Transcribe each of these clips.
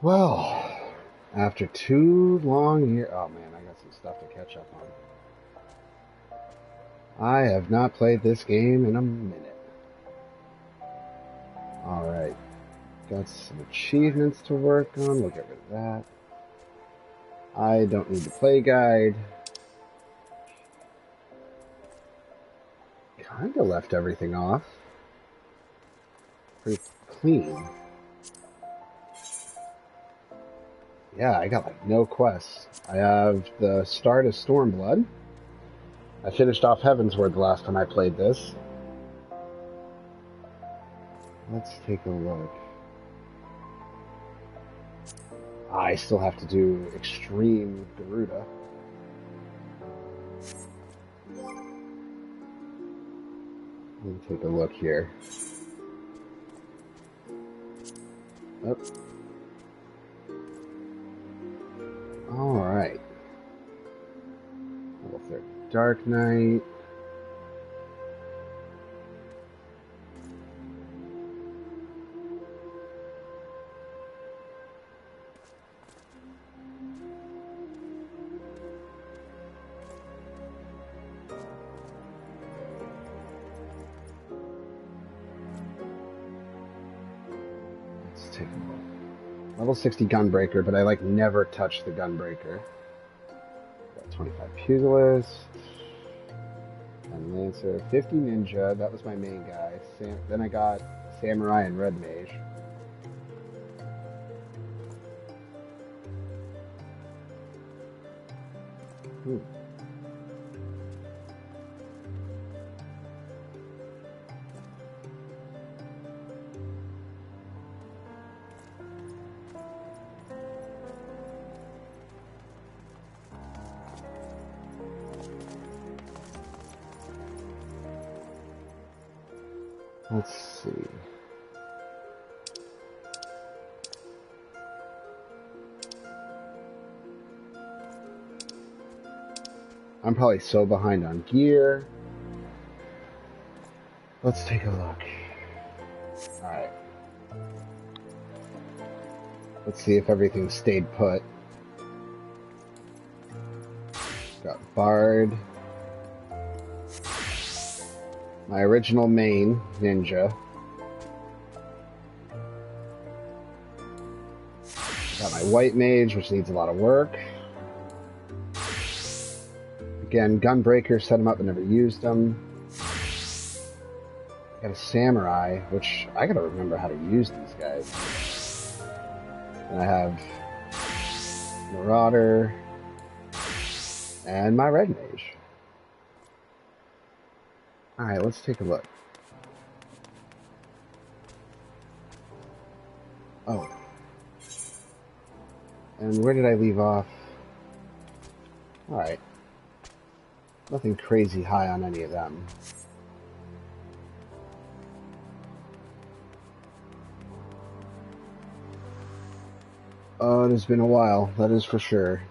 Well, after 2 long years... Oh man, I got some stuff to catch up on. I have not played this game in a minute. Alright. Got some achievements to work on. We'll get rid of that. I don't need the play guide. Kinda left everything off. Pretty clean. Yeah, I got like no quests. I have the start of Stormblood. I finished off Heavensward the last time I played this. Let's take a look. I still have to do Extreme Garuda. Let me take a look here. Oh. Alright. Level 30. Dark Knight. Let's take a look. Level 60 Gunbreaker, but I like never touch the Gunbreaker. Got 25 Pugilist. 10 Lancer. 50 Ninja, that was my main guy. Then I got Samurai and Red Mage. Let's see. I'm probably so behind on gear. Let's take a look. Alright. Let's see if everything stayed put. Got Bard. My original main, Ninja. Got my White Mage, which needs a lot of work. Again, Gunbreaker, set them up but never used them. Got a Samurai, which I gotta remember how to use these guys. And I have Marauder and my Red Mage. Alright, let's take a look. Oh. And where did I leave off? Alright. Nothing crazy high on any of them. Oh, it has been a while, that is for sure.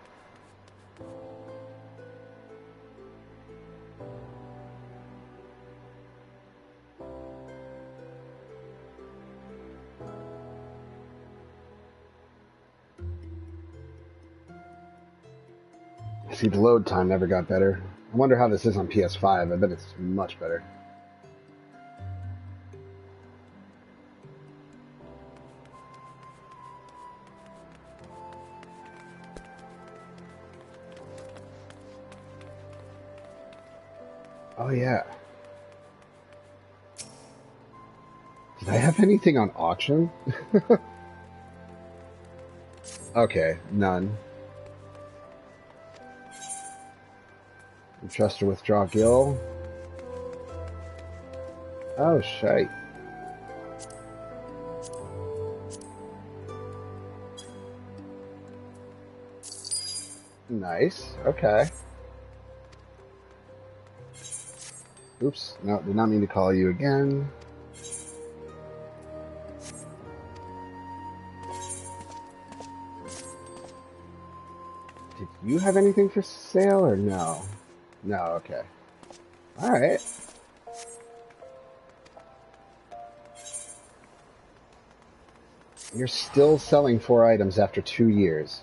See, the load time never got better. I wonder how this is on PS5. I bet it's much better. Oh, yeah. Did I have anything on auction? Okay, none. Trust or withdraw Gil. Oh, shite. Nice. Okay. Oops. No, did not mean to call you again. Did you have anything for sale or no? No, okay. Alright. You're still selling 4 items after 2 years.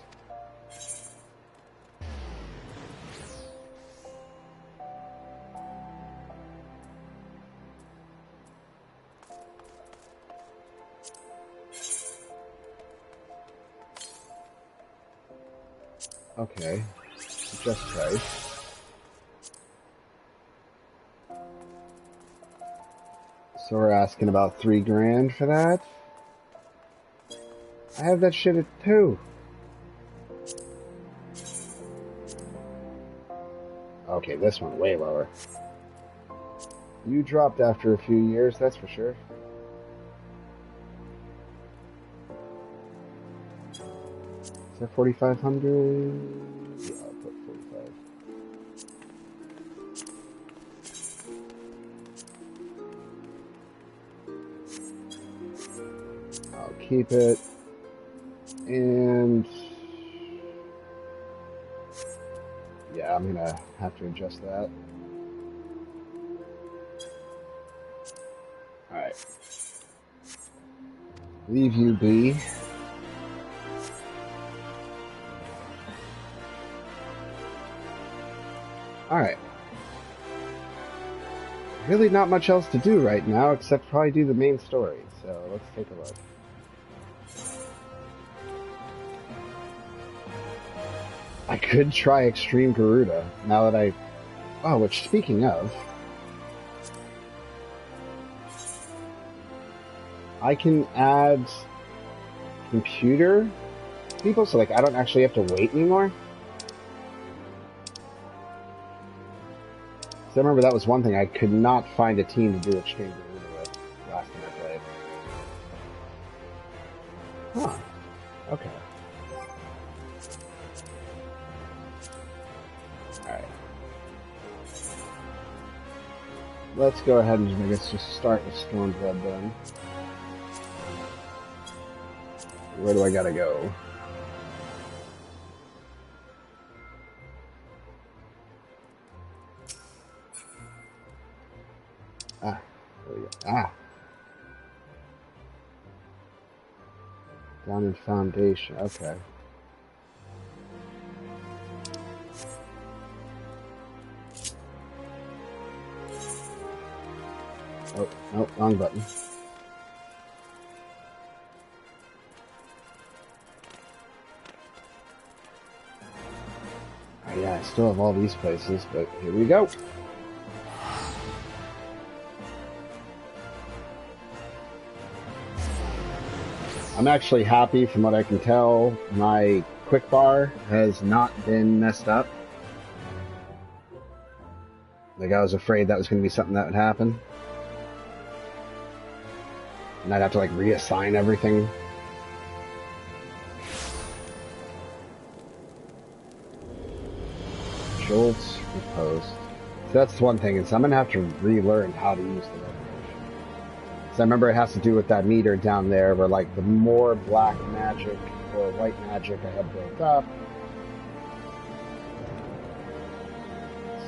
Okay, just price. So we're asking about 3 grand for that? I have that shit at 2. Okay, this one way lower. You dropped after a few years, that's for sure. Is that 4,500? Yeah, I'll put 45. I'll keep it. And yeah, I'm gonna have to adjust that. Alright. Leave you be. Alright. Really not much else to do right now except probably do the main story. So let's take a look. I could try Extreme Garuda now that I... Oh, which speaking of... I can add computer people, so like I don't actually have to wait anymore. So I remember that was one thing I could not find a team to do Extreme Garuda with last time I played. Huh. Okay. Alright. Let's go ahead and I guess just start with Stormblood then. Where do I gotta go? Ah, there we go. Ah! Down in Foundation, okay. Oh, no, wrong button. Oh, yeah, I still have all these places, but here we go. I'm actually happy, from what I can tell, my quick bar has not been messed up. Like, I was afraid that was going to be something that would happen. And I'd have to, like, reassign everything. Schultz, Repost. So that's one thing, is I'm going to have to relearn how to use the revolution. So I remember it has to do with that meter down there, where, like, the more black magic or white magic I have built up.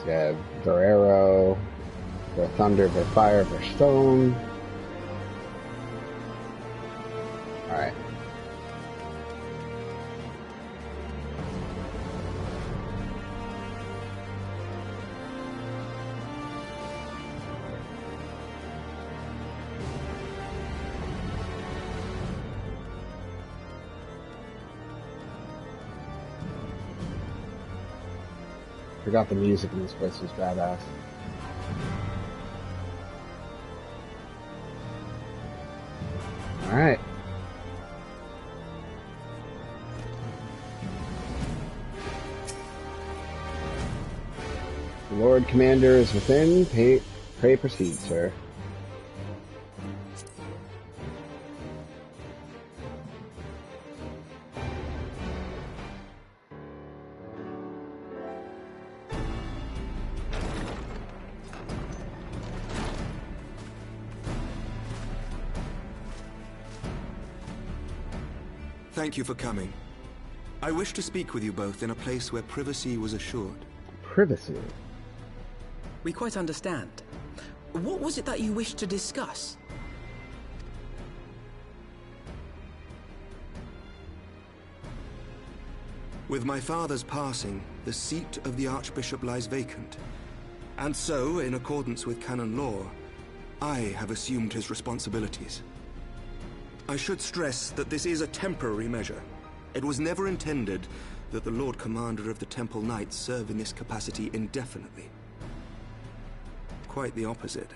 So you have their arrow, their thunder, their fire, their stone. Alright. Forgot the music in this place was badass. Alright. The Lord Commander is within. Pray proceed, sir. Thank you for coming. I wish to speak with you both in a place where privacy was assured. Privacy? We quite understand. What was it that you wished to discuss? With my father's passing, the seat of the Archbishop lies vacant. And so, in accordance with canon law, I have assumed his responsibilities. I should stress that this is a temporary measure. It was never intended that the Lord Commander of the Temple Knights serve in this capacity indefinitely. Quite the opposite.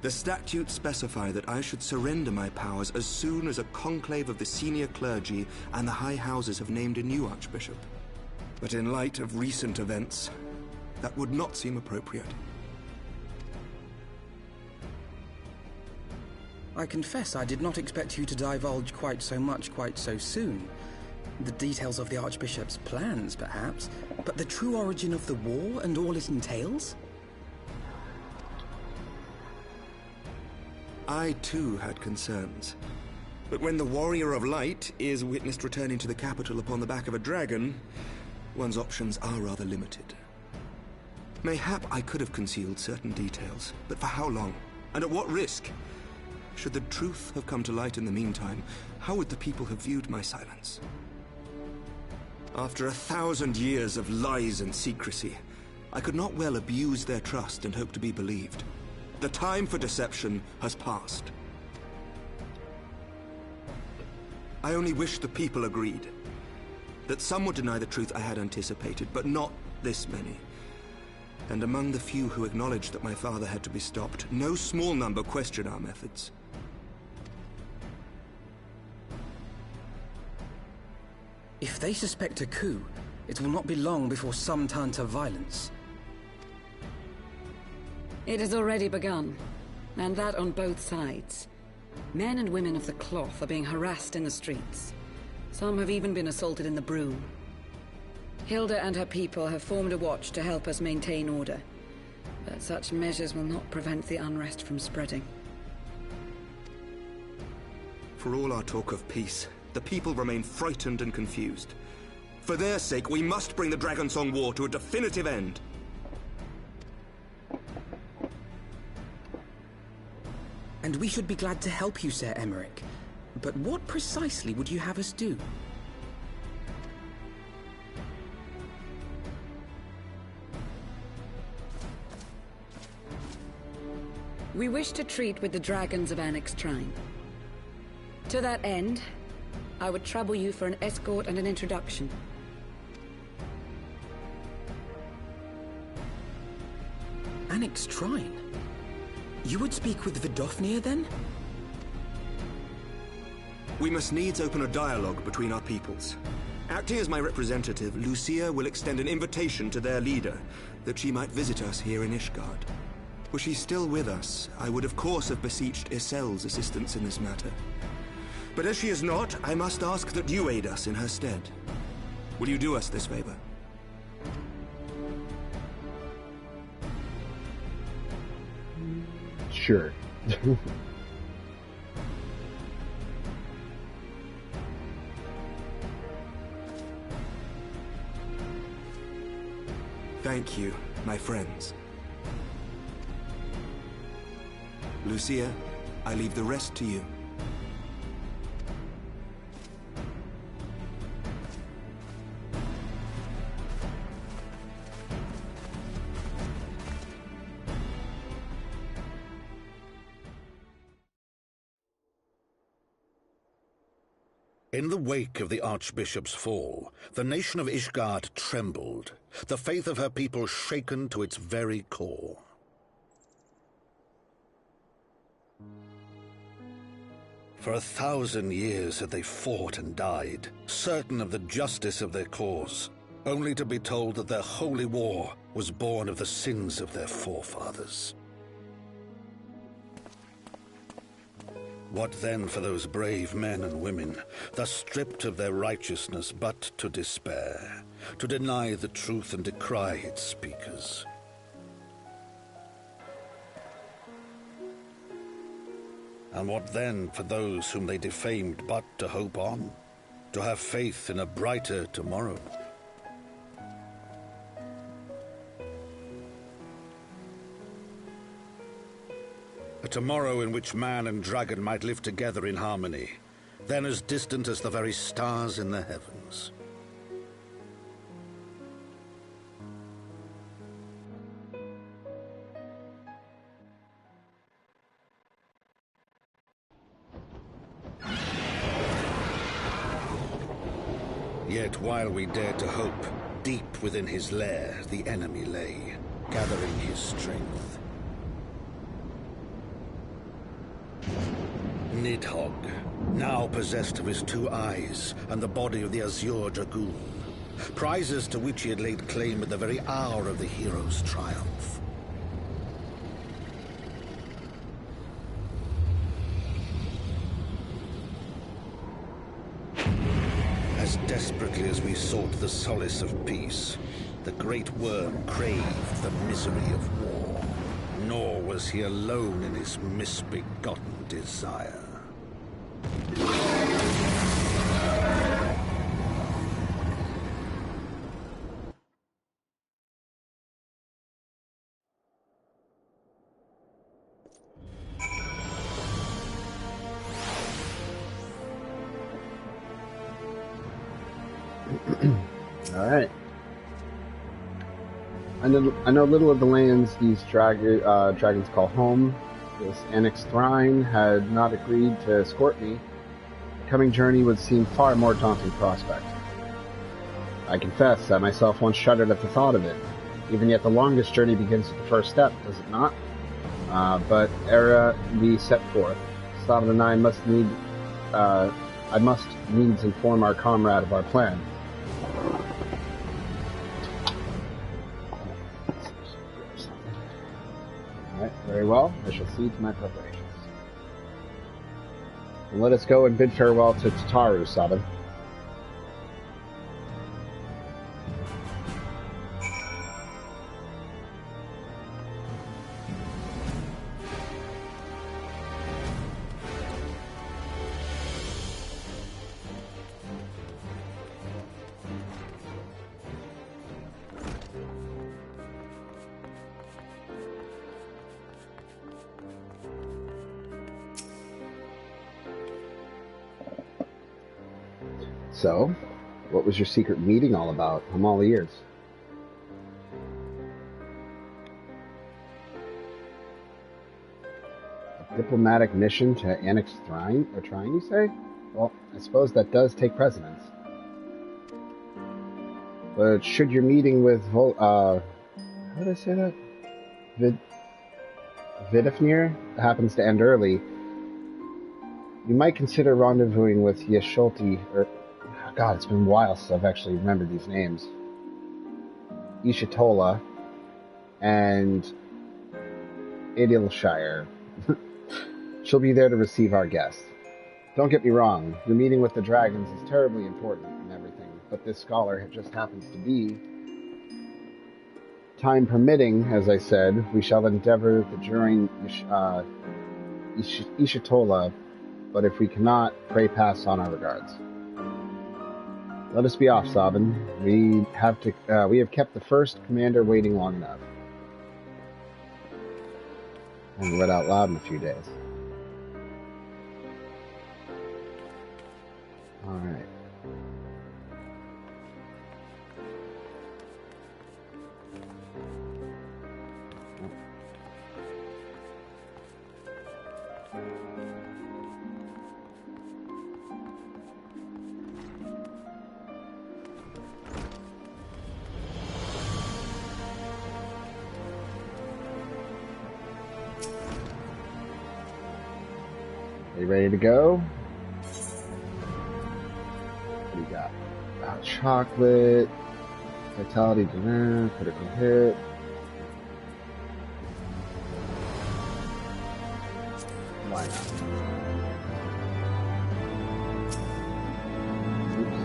The statutes specify that I should surrender my powers as soon as a conclave of the senior clergy and the high houses have named a new archbishop. But in light of recent events, that would not seem appropriate. I confess I did not expect you to divulge quite so much quite so soon. The details of the Archbishop's plans, perhaps, but the true origin of the war and all it entails? I too had concerns. But when the Warrior of Light is witnessed returning to the capital upon the back of a dragon, one's options are rather limited. Mayhap I could have concealed certain details, but for how long? And at what risk? Should the truth have come to light in the meantime, how would the people have viewed my silence? After 1,000 years of lies and secrecy, I could not well abuse their trust and hope to be believed. The time for deception has passed. I only wish the people agreed. That some would deny the truth I had anticipated, but not this many. And among the few who acknowledged that my father had to be stopped, no small number questioned our methods. If they suspect a coup, it will not be long before some turn to violence. It has already begun, and that on both sides. Men and women of the cloth are being harassed in the streets. Some have even been assaulted in the broom. Hilda and her people have formed a watch to help us maintain order, but such measures will not prevent the unrest from spreading. For all our talk of peace, the people remain frightened and confused. For their sake, we must bring the Dragonsong War to a definitive end. And we should be glad to help you, Sir Emmerich. But what precisely would you have us do? We wish to treat with the dragons of Annex Shrine. To that end, I would trouble you for an escort and an introduction. Annex Shrine? You would speak with Vidofnir, then? We must needs open a dialogue between our peoples. Acting as my representative, Lucia will extend an invitation to their leader, that she might visit us here in Ishgard. Were she still with us, I would of course have beseeched Isel's assistance in this matter. But as she is not, I must ask that you aid us in her stead. Will you do us this favor? Sure. Thank you, my friends. Lucia, I leave the rest to you. In the wake of the Archbishop's fall, the nation of Ishgard trembled, the faith of her people shaken to its very core. For 1,000 years had they fought and died, certain of the justice of their cause, only to be told that their holy war was born of the sins of their forefathers. What then for those brave men and women, thus stripped of their righteousness but to despair, to deny the truth and decry its speakers? And what then for those whom they defamed but to hope on, to have faith in a brighter tomorrow? A tomorrow in which man and dragon might live together in harmony, then as distant as the very stars in the heavens. Yet while we dared to hope, deep within his lair the enemy lay, gathering his strength. Nidhogg, now possessed of his 2 eyes and the body of the Azure Dragoon, prizes to which he had laid claim at the very hour of the hero's triumph. As desperately as we sought the solace of peace, the great worm craved the misery of war. Nor was he alone in his misbegotten desire. All right. I know little of the lands these dragons call home. This XIV had not agreed to escort me. The coming journey would seem far more daunting prospect. I confess I myself once shuddered at the thought of it. Even yet the longest journey begins with the first step, does it not? But ere we set forth, Stavin and I must needs inform our comrade of our plan. Alright, very well. I shall see to my preparations. And let us go and bid farewell to Tataru, Stavin. So, what was your secret meeting all about? I'm all ears. A diplomatic mission to annex Trine, you say? Well, I suppose that does take precedence. But should your meeting with how did I say that? Vidifnir happens to end early, you might consider rendezvousing with Yesholti, or God, it's been a while since I've actually remembered these names. Ishitola and Adilshire. She'll be there to receive our guests. Don't get me wrong, the meeting with the dragons is terribly important and everything, but this scholar just happens to be. Time permitting, as I said, we shall endeavor to join Ishitola, but if we cannot, pray pass on our regards. Let us be off, Stavin. We have kept the first commander waiting long enough. I haven't read out loud in a few days. All right. Are you ready to go? What do you got? Chocolate, vitality, critical hit. Why not? Oops.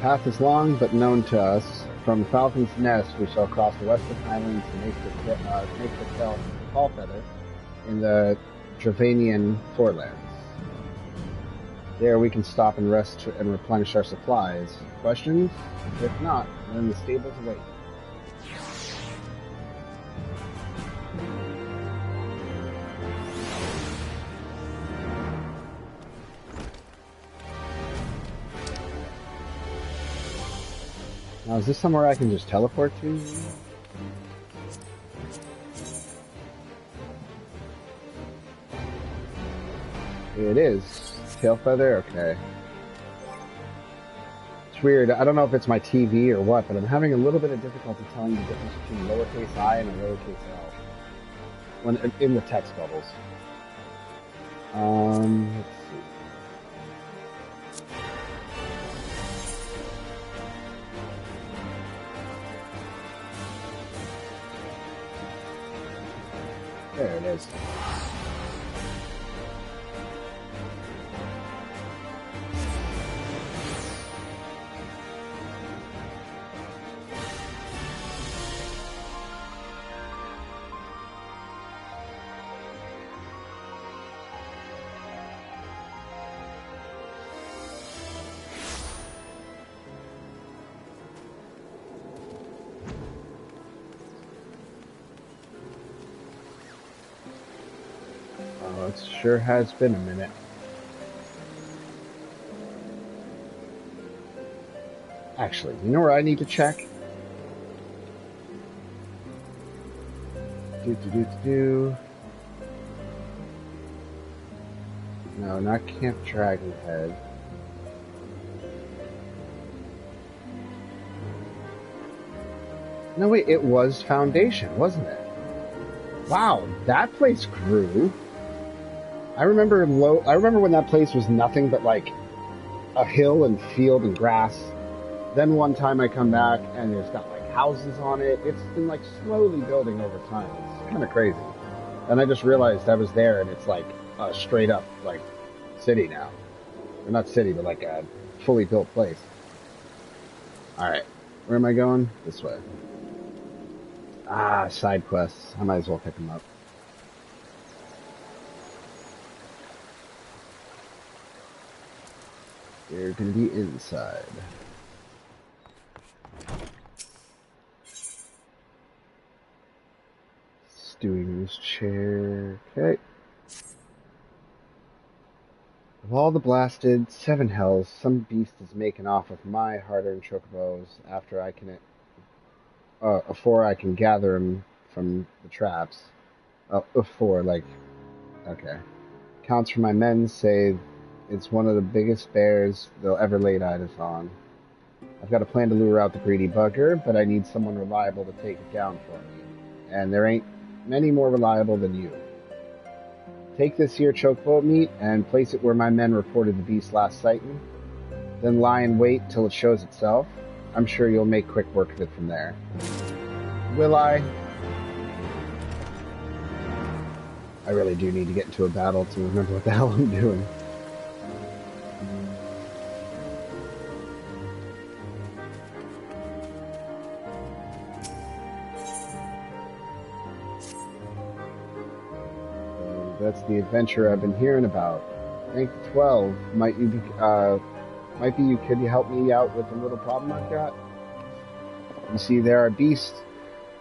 Path is long, but known to us. From Falcon's Nest, we shall cross the western highlands to make the Tall Feather in the Dravanian forelands. There we can stop and rest and replenish our supplies. Questions? If not, then the stables await. Now, is this somewhere I can just teleport to? It is. Tail feather? Okay. It's weird. I don't know if it's my TV or what, but I'm having a little bit of difficulty telling the difference between lowercase I and a lowercase L when in the text bubbles. Let's see. There it is. Oh, it sure has been a minute. Actually, you know where I need to check? No, not Camp Dragonhead. No, wait, it was Foundation, wasn't it? Wow, that place grew. I remember when that place was nothing but like a hill and field and grass. Then one time I come back and there's got like houses on it. It's been like slowly building over time. It's kind of crazy. And I just realized I was there and it's like a straight up like city now. Or not city, but like a fully built place. Alright, where am I going? This way. Ah, side quests. I might as well pick them up. They're gonna be inside. Stewing's chair. Okay. Of all the blasted 7 hells, some beast is making off with my hard-earned chocobos after before I can gather them from the traps. Okay. Counts from my men say it's one of the biggest bears they'll ever lay eyes on. I've got a plan to lure out the greedy bugger, but I need someone reliable to take it down for me. And there ain't many more reliable than you. Take this here chocobo meat and place it where my men reported the beast last sighting. Then lie in wait till it shows itself. I'm sure you'll make quick work of it from there. Will I? I really do need to get into a battle to remember what the hell I'm doing. That's the adventure I've been hearing about. Rank 12. Might be you could help me out with a little problem I've got? You see, there are beasts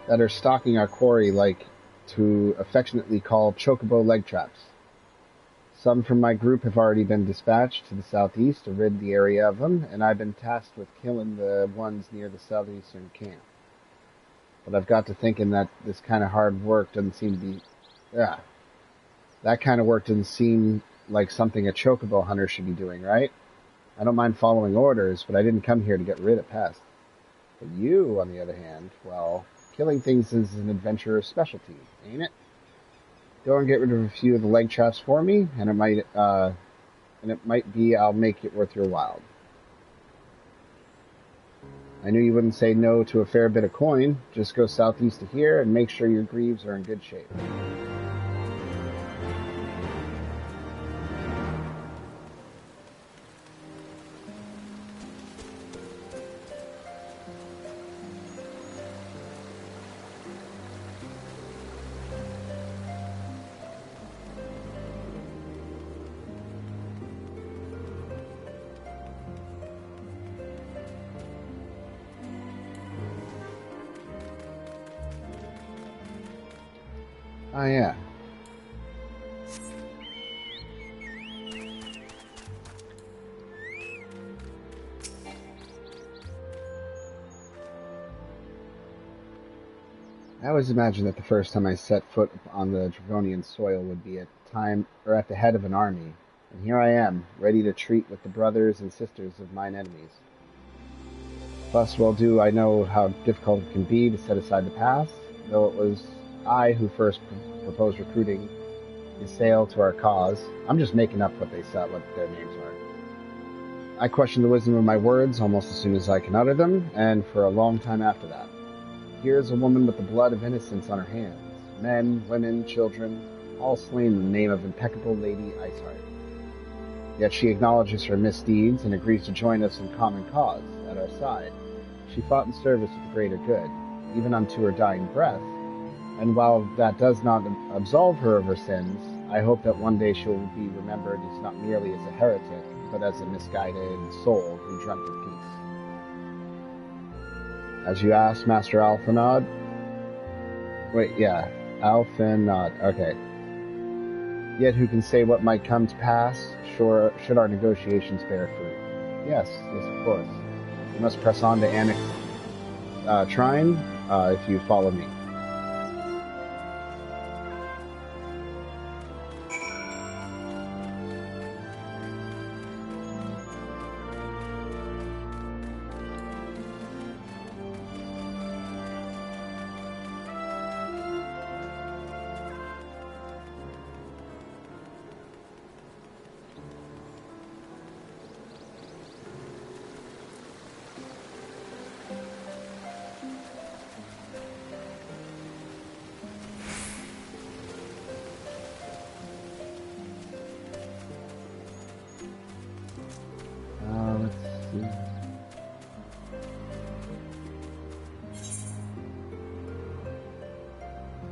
that are stalking our quarry like to affectionately call chocobo leg traps. Some from my group have already been dispatched to the southeast to rid the area of them, and I've been tasked with killing the ones near the southeastern camp. But I've got to thinking that this kind of hard work doesn't seem to be... That kind of work doesn't seem like something a chocobo hunter should be doing, right? I don't mind following orders, but I didn't come here to get rid of pests. But you, on the other hand, well, killing things is an adventurer's specialty, ain't it? Go and get rid of a few of the leg traps for me, and it might be I'll make it worth your while. I knew you wouldn't say no to a fair bit of coin. Just go southeast of here and make sure your greaves are in good shape. Oh, yeah. I always imagined that the first time I set foot on the Draconian soil would be at the head of an army, And here I am, ready to treat with the brothers and sisters of mine enemies. Thus well do I know how difficult it can be to set aside the past, though it was I who first proposed recruiting Ysael to our cause. I'm just making up what their names are. I question the wisdom of my words almost as soon as I can utter them, and for a long time after that. Here is a woman with the blood of innocence on her hands. Men, women, children, all slain in the name of impeccable Lady Iceheart. Yet she acknowledges her misdeeds and agrees to join us in common cause, at our side. She fought in service of the greater good, even unto her dying breath, and while that does not absolve her of her sins, I hope that one day she will be remembered as not merely as a heretic, but as a misguided soul who dreamt of peace. As you asked, Master Alphanod? Wait, yeah, Alphanod, okay. Yet who can say what might come to pass, should our negotiations bear fruit? Yes, of course. We must press on to annex Trine, if you follow me.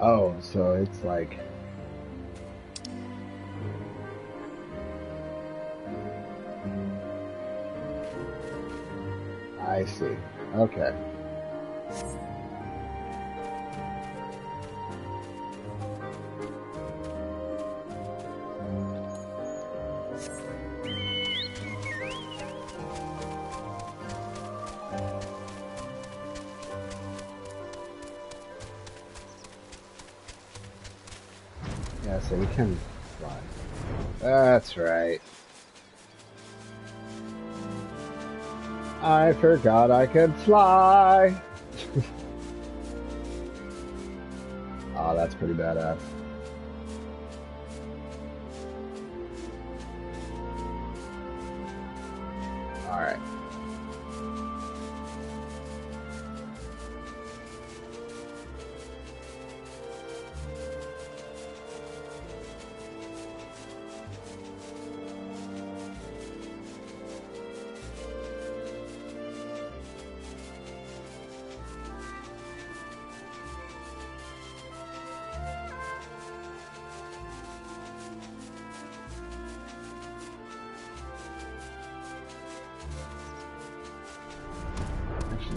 Oh, so it's like... I see. Okay. Yeah, so we can fly. That's right. I forgot I could fly. Oh, that's pretty badass. All right.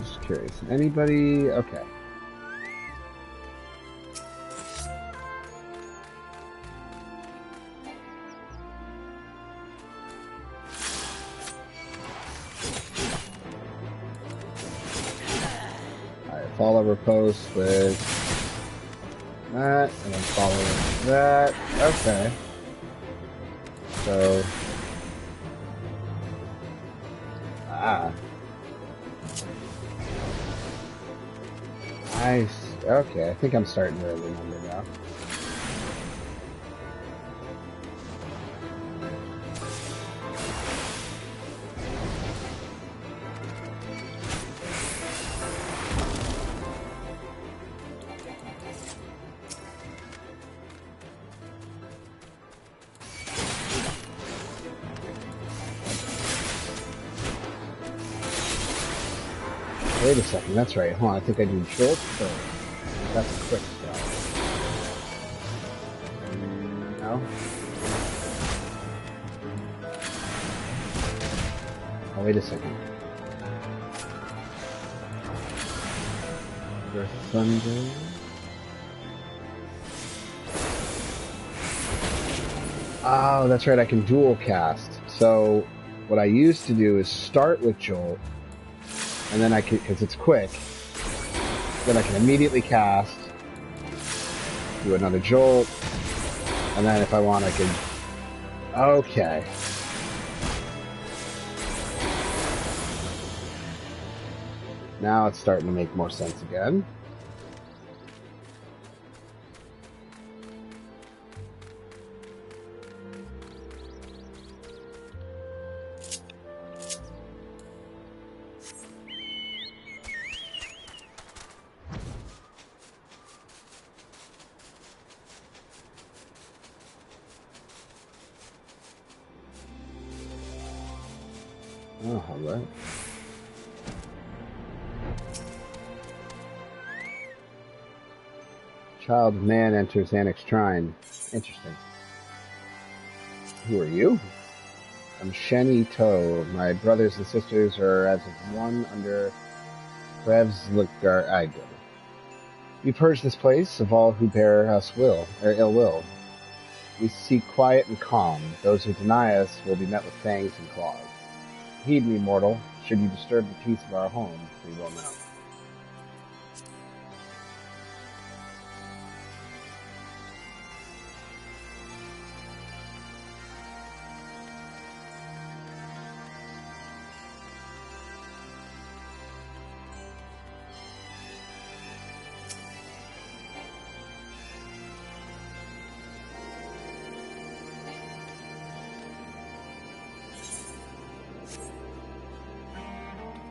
Just curious. Anybody? Okay. Alright, follow riposte with that, and then follow with that. Okay. So... Nice. Okay, I think I'm starting to remember now. Wait a second, that's right. Hold on, I think I do jolt first. That's a quick spell. No? Oh, wait a second. Earth Thunder. Oh, that's right, I can dual cast. So, what I used to do is start with Jolt, and then I can, because it's quick, then I can immediately cast, do another Jolt, and then if I want I can Okay. Now it's starting to make more sense again. Oh, hello. Child of man enters Annex Shrine. Interesting. Who are you? I'm Sheni To. My brothers and sisters are as of one under Krevsligar Agdil. We purge this place of all who bear us ill will. We seek quiet and calm. Those who deny us will be met with fangs and claws. Heed me, mortal. Should you disturb the peace of our home, we will know.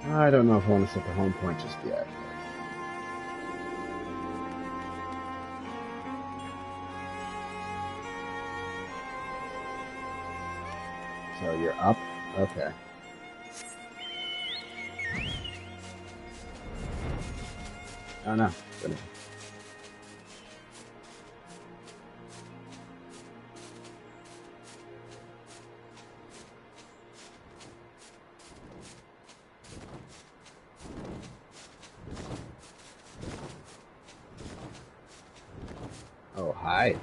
I don't know if I want to set the home point just yet. So you're up? Okay. Oh no. Good. Oh, hi.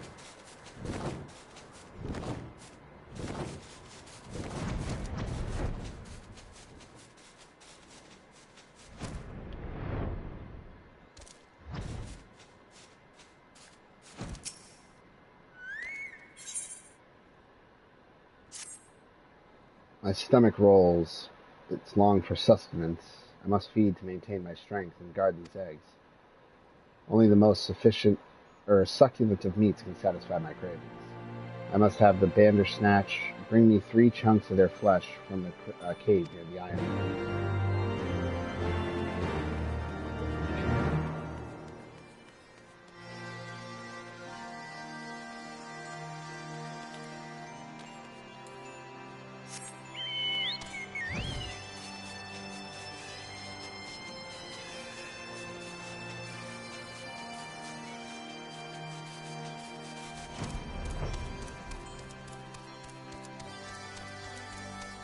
My stomach rolls. It's long for sustenance. I must feed to maintain my strength and guard these eggs. Only the most succulent of meats can satisfy my cravings. I must have the Bandersnatch bring me 3 chunks of their flesh from the cave near the Iron.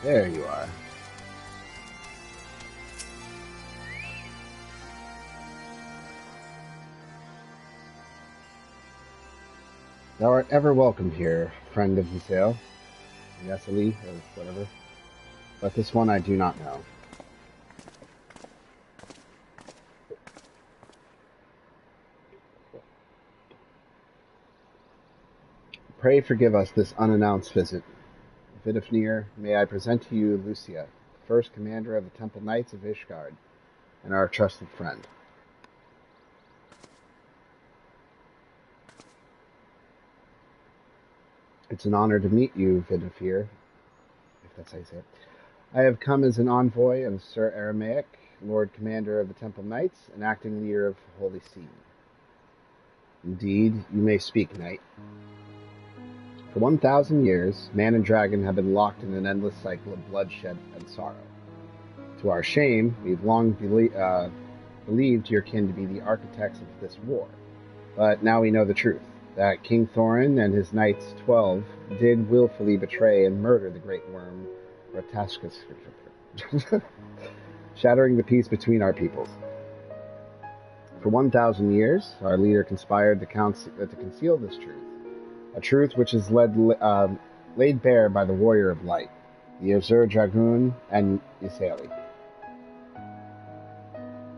There you are. Thou art ever welcome here, friend of Misael, Yesali, or whatever. But this one I do not know. Pray forgive us this unannounced visit. Vidifnir, may I present to you Lucia, first commander of the Temple Knights of Ishgard, and our trusted friend. It's an honor to meet you, Vidifnir, if that's how you say it. I have come as an envoy of Sir Aramaic, Lord Commander of the Temple Knights, and acting leader of Holy See. Indeed, you may speak, knight. For 1,000 years, man and dragon have been locked in an endless cycle of bloodshed and sorrow. To our shame, we've long believed your kin to be the architects of this war. But now we know the truth, that King Thorin and his knights 12 did willfully betray and murder the great worm, Rataskus, shattering the peace between our peoples. For 1,000 years, our leader conspired to conceal this truth. A truth which is laid bare by the Warrior of Light, the Azur Dragoon, and Ysaeli.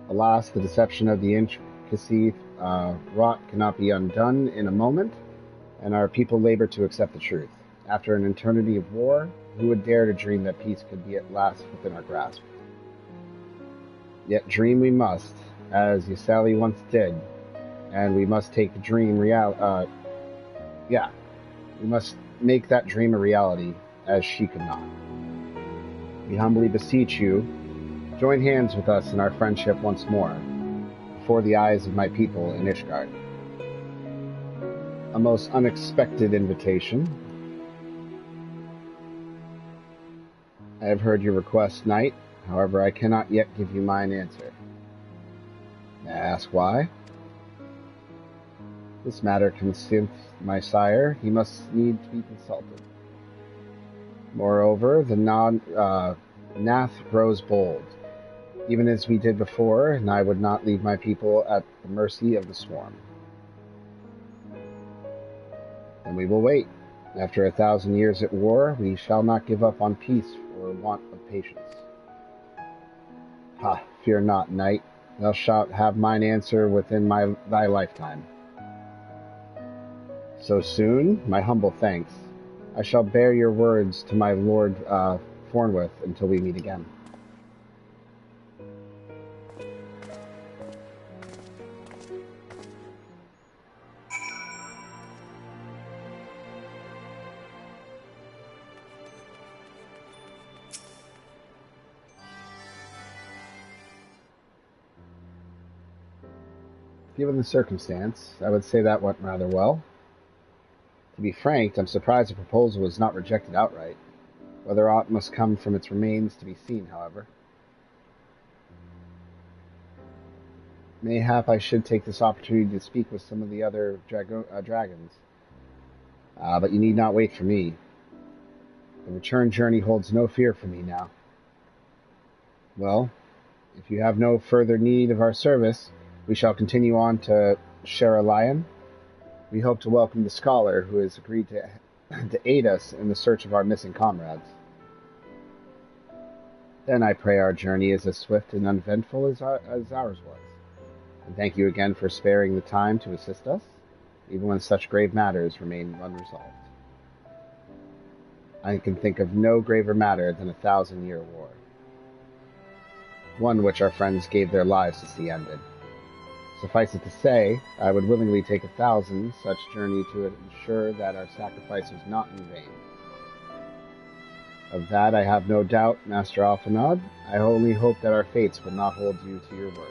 Alas, the deception of the intricacy wrought cannot be undone in a moment, and our people labor to accept the truth. After an eternity of war, who would dare to dream that peace could be at last within our grasp? Yet dream we must, as Ysali once did, and we must take the dream we must make that dream a reality, as she could not. We humbly beseech you, join hands with us in our friendship once more, before the eyes of my people in Ishgard. A most unexpected invitation. I have heard your request, Knight. However, I cannot yet give you mine answer. May I ask why? This matter concerns my sire. He must need to be consulted. Moreover, the Nath grows bold, even as we did before, and I would not leave my people at the mercy of the swarm. And we will wait. After 1,000 years at war, we shall not give up on peace for want of patience. Ha, fear not, Knight. Thou shalt have mine answer within thy lifetime. So soon? My humble thanks. I shall bear your words to my lord Fornwith until we meet again. Given the circumstance, I would say that went rather well. To be frank, I'm surprised the proposal was not rejected outright. Whether aught must come from its remains to be seen, however. Mayhap I should take this opportunity to speak with some of the other dragons. But you need not wait for me. The return journey holds no fear for me now. Well, if you have no further need of our service, we shall continue on to Sheralion. We hope to welcome the scholar who has agreed to aid us in the search of our missing comrades. Then I pray our journey is as swift and uneventful as ours was. And thank you again for sparing the time to assist us, even when such grave matters remain unresolved. I can think of no graver matter than a 1,000-year war. One which our friends gave their lives to see ended. Suffice it to say, I would willingly take 1,000 such journey to ensure that our sacrifice was not in vain. Of that I have no doubt, Master Alphanod. I only hope that our fates will not hold you to your word.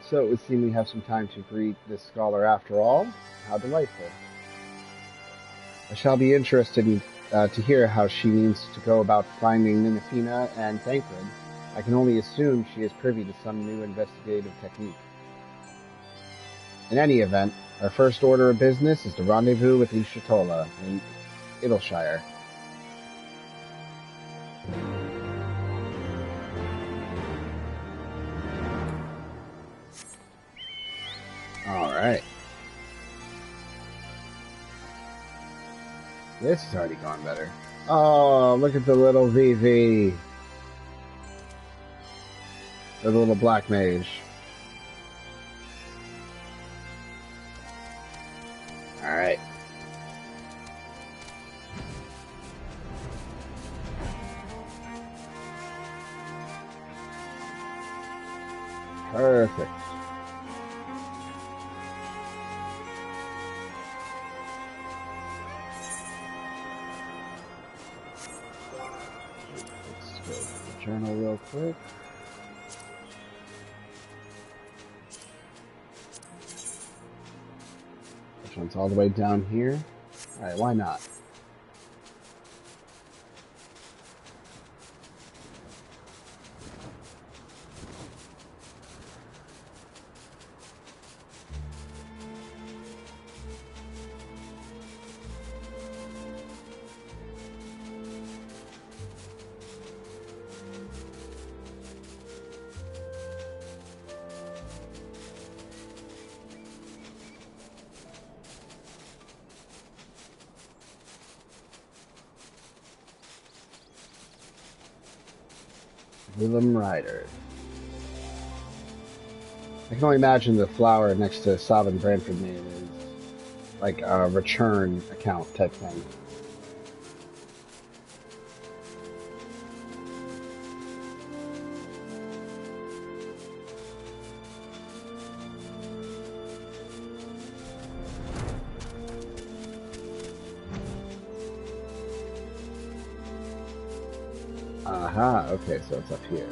So it would seem we have some time to greet this scholar after all. How delightful. I shall be interested to hear how she means to go about finding Minafina and Thancred. I can only assume she is privy to some new investigative technique. In any event, our first order of business is to rendezvous with Ishatola in Idleshire. Alright. This has already gone better. Oh, look at the little VV. The little black mage. Alright. Perfect. Journal real quick. Which one's all the way down here? Alright, why not? Willem Ryder. I can only imagine the flower next to Sovereign Brantford name is like a return account type thing. Aha, okay, so it's up here.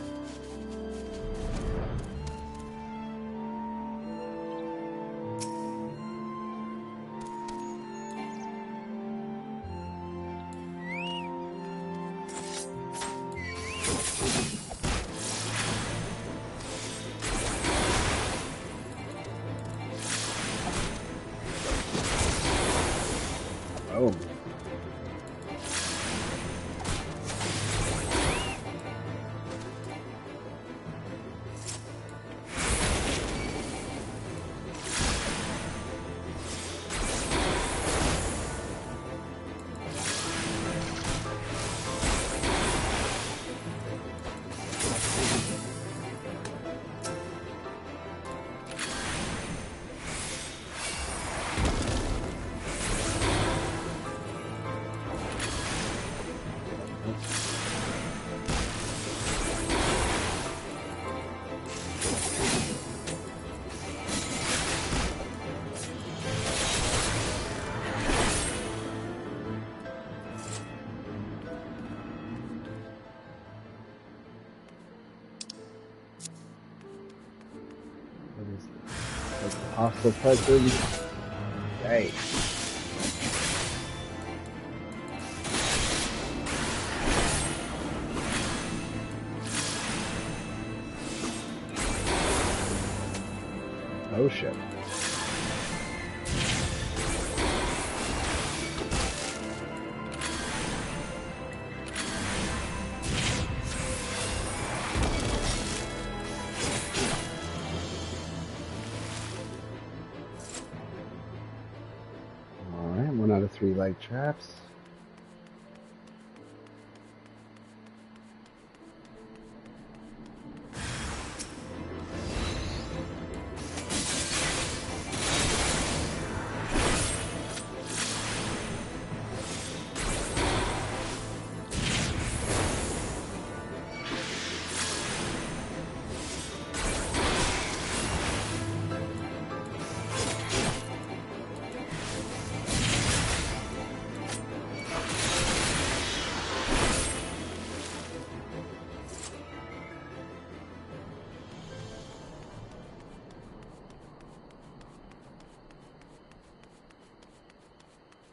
Oh. Hostile presence. Hey. Oh shit. Alright, 1 out of 3 leg traps.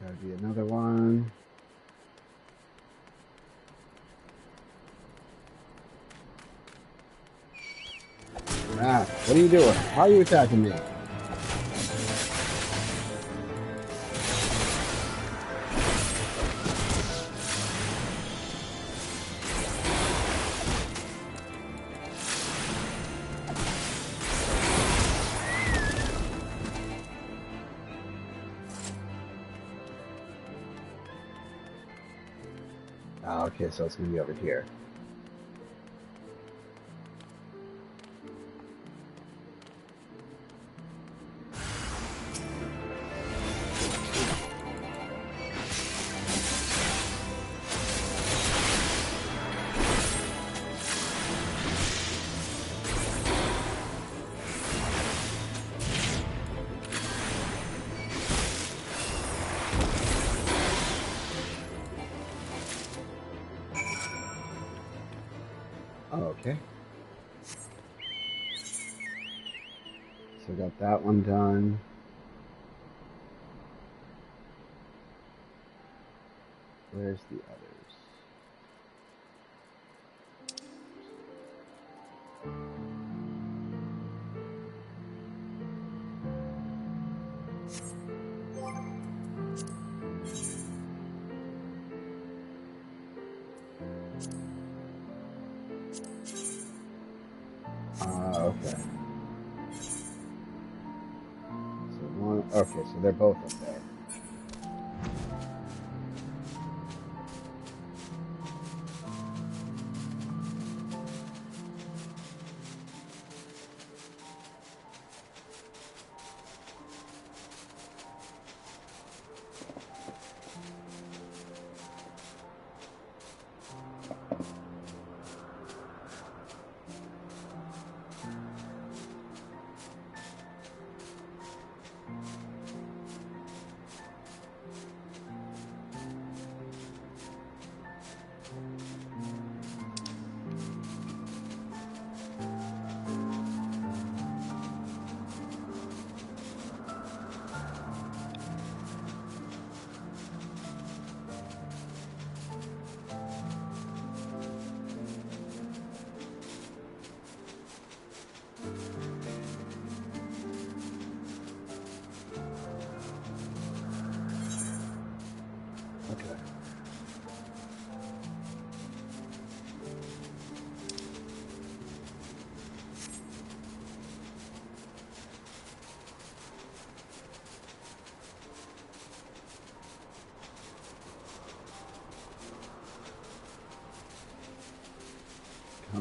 Gotta be another one. Ah, what are you doing? Why are you attacking me? Ah, okay, so it's gonna be over here. Okay. So got that one done. Where's the others? Okay. So one, okay, so they're both up there.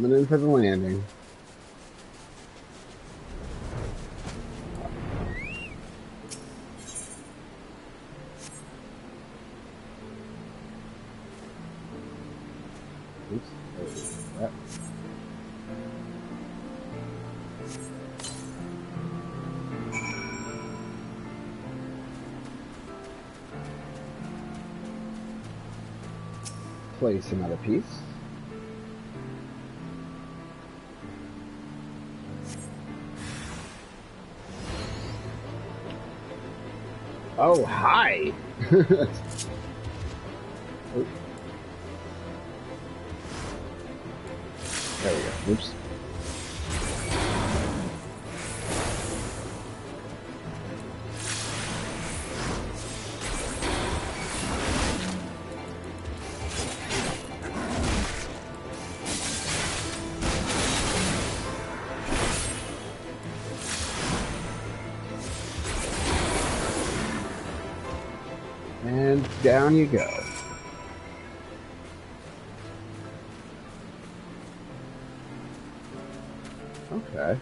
Coming in for the landing. Oops. That. Place another piece. Oh, hi! Oh. There we go. Oops. And down you go. Okay.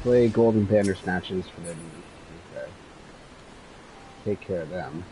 Play golden banner snatches for their needs. Okay. Take care of them.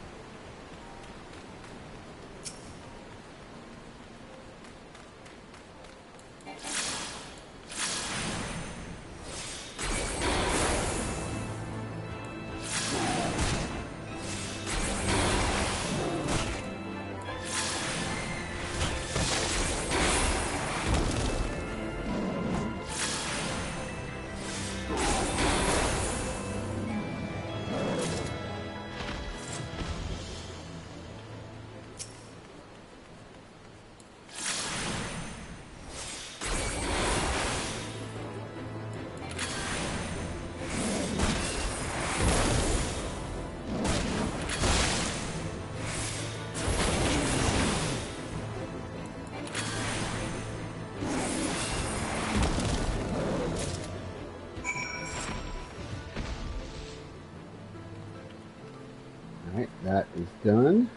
Alright, that is done.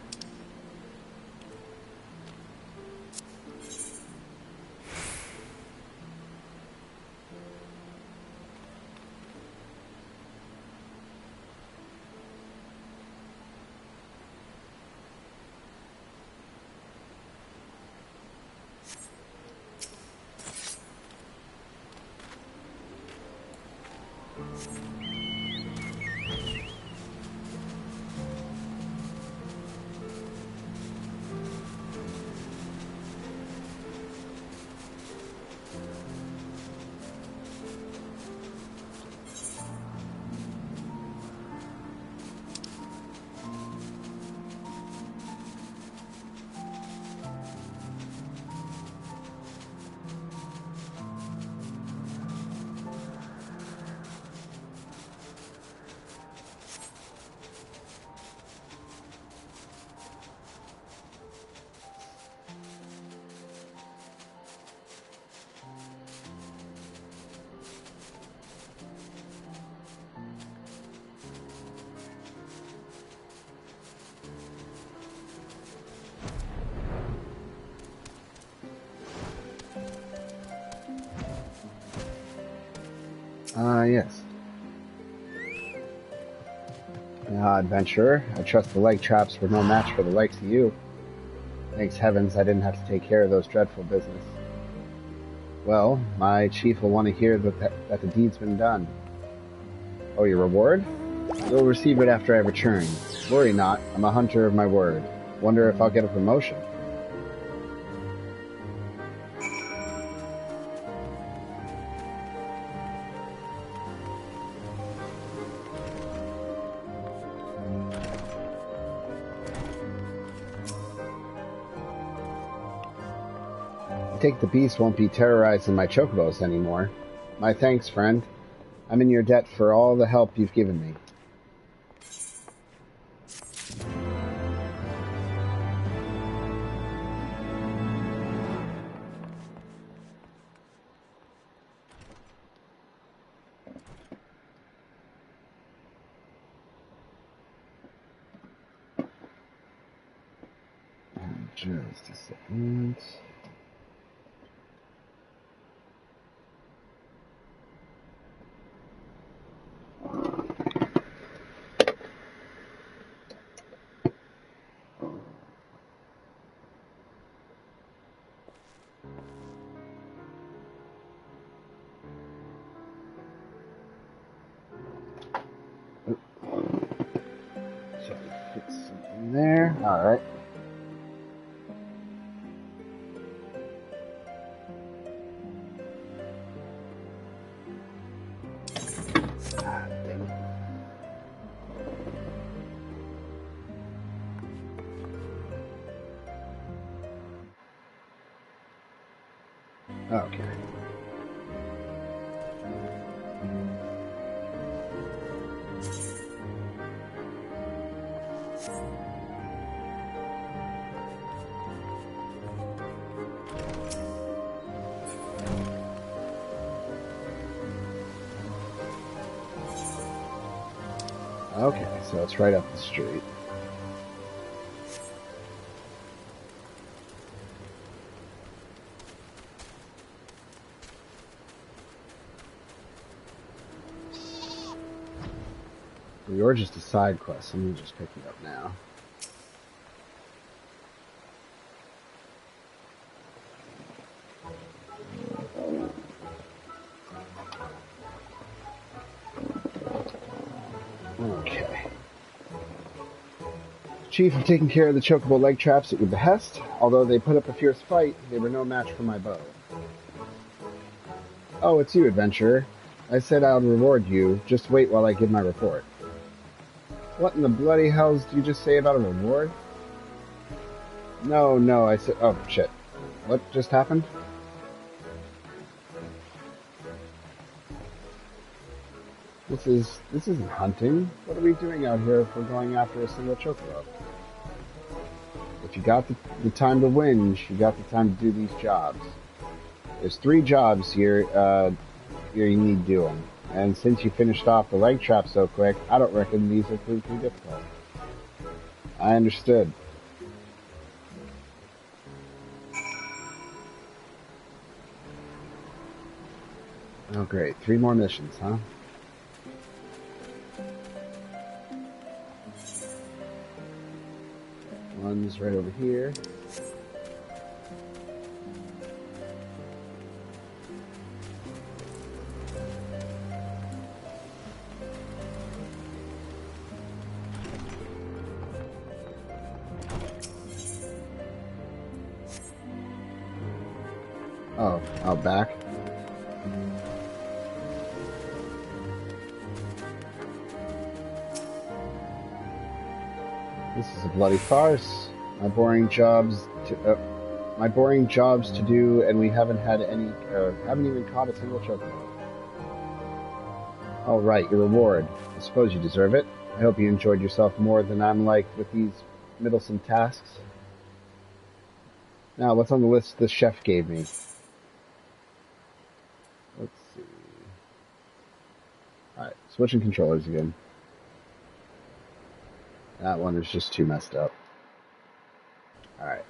Yes. Adventurer, I trust the leg traps were no match for the likes of you. Thanks heavens I didn't have to take care of those dreadful business. Well, my chief will want to hear that the deed's been done. Oh, your reward? You'll receive it after I return. Worry not, I'm a hunter of my word. Wonder if I'll get a promotion. I take the beast won't be terrorizing my chocobos anymore. My thanks, friend. I'm in your debt for all the help you've given me. Just a second. So put something there. All right. Ah, dang it. Okay. Okay, so it's right up the street. You're just a side quest. Let me just pick it up now. Okay. Chief, I've taken care of the chocobo leg traps at your behest. Although they put up a fierce fight, they were no match for my bow. Oh, it's you, adventurer. I said I would reward you. Just wait while I give my report. What in the bloody hells did you just say about a reward? No, I said... Oh, shit. What just happened? This isn't hunting. What are we doing out here if we're going after a single chocobo? If you got the time to whinge, you got the time to do these jobs. There's 3 jobs here, you need doing. And since you finished off the leg trap so quick, I don't reckon these are too difficult. I understood. Oh great, 3 more missions, huh? One's right over here. Oh, out back. This is a bloody farce. My boring jobs to do, and we haven't had any, haven't even caught a single chocobo. All right, your reward. I suppose you deserve it. I hope you enjoyed yourself more than I'm like with these middlesome tasks. Now, what's on the list the chef gave me? Let's see. Alright, switching controllers again. That one is just too messed up. Alright.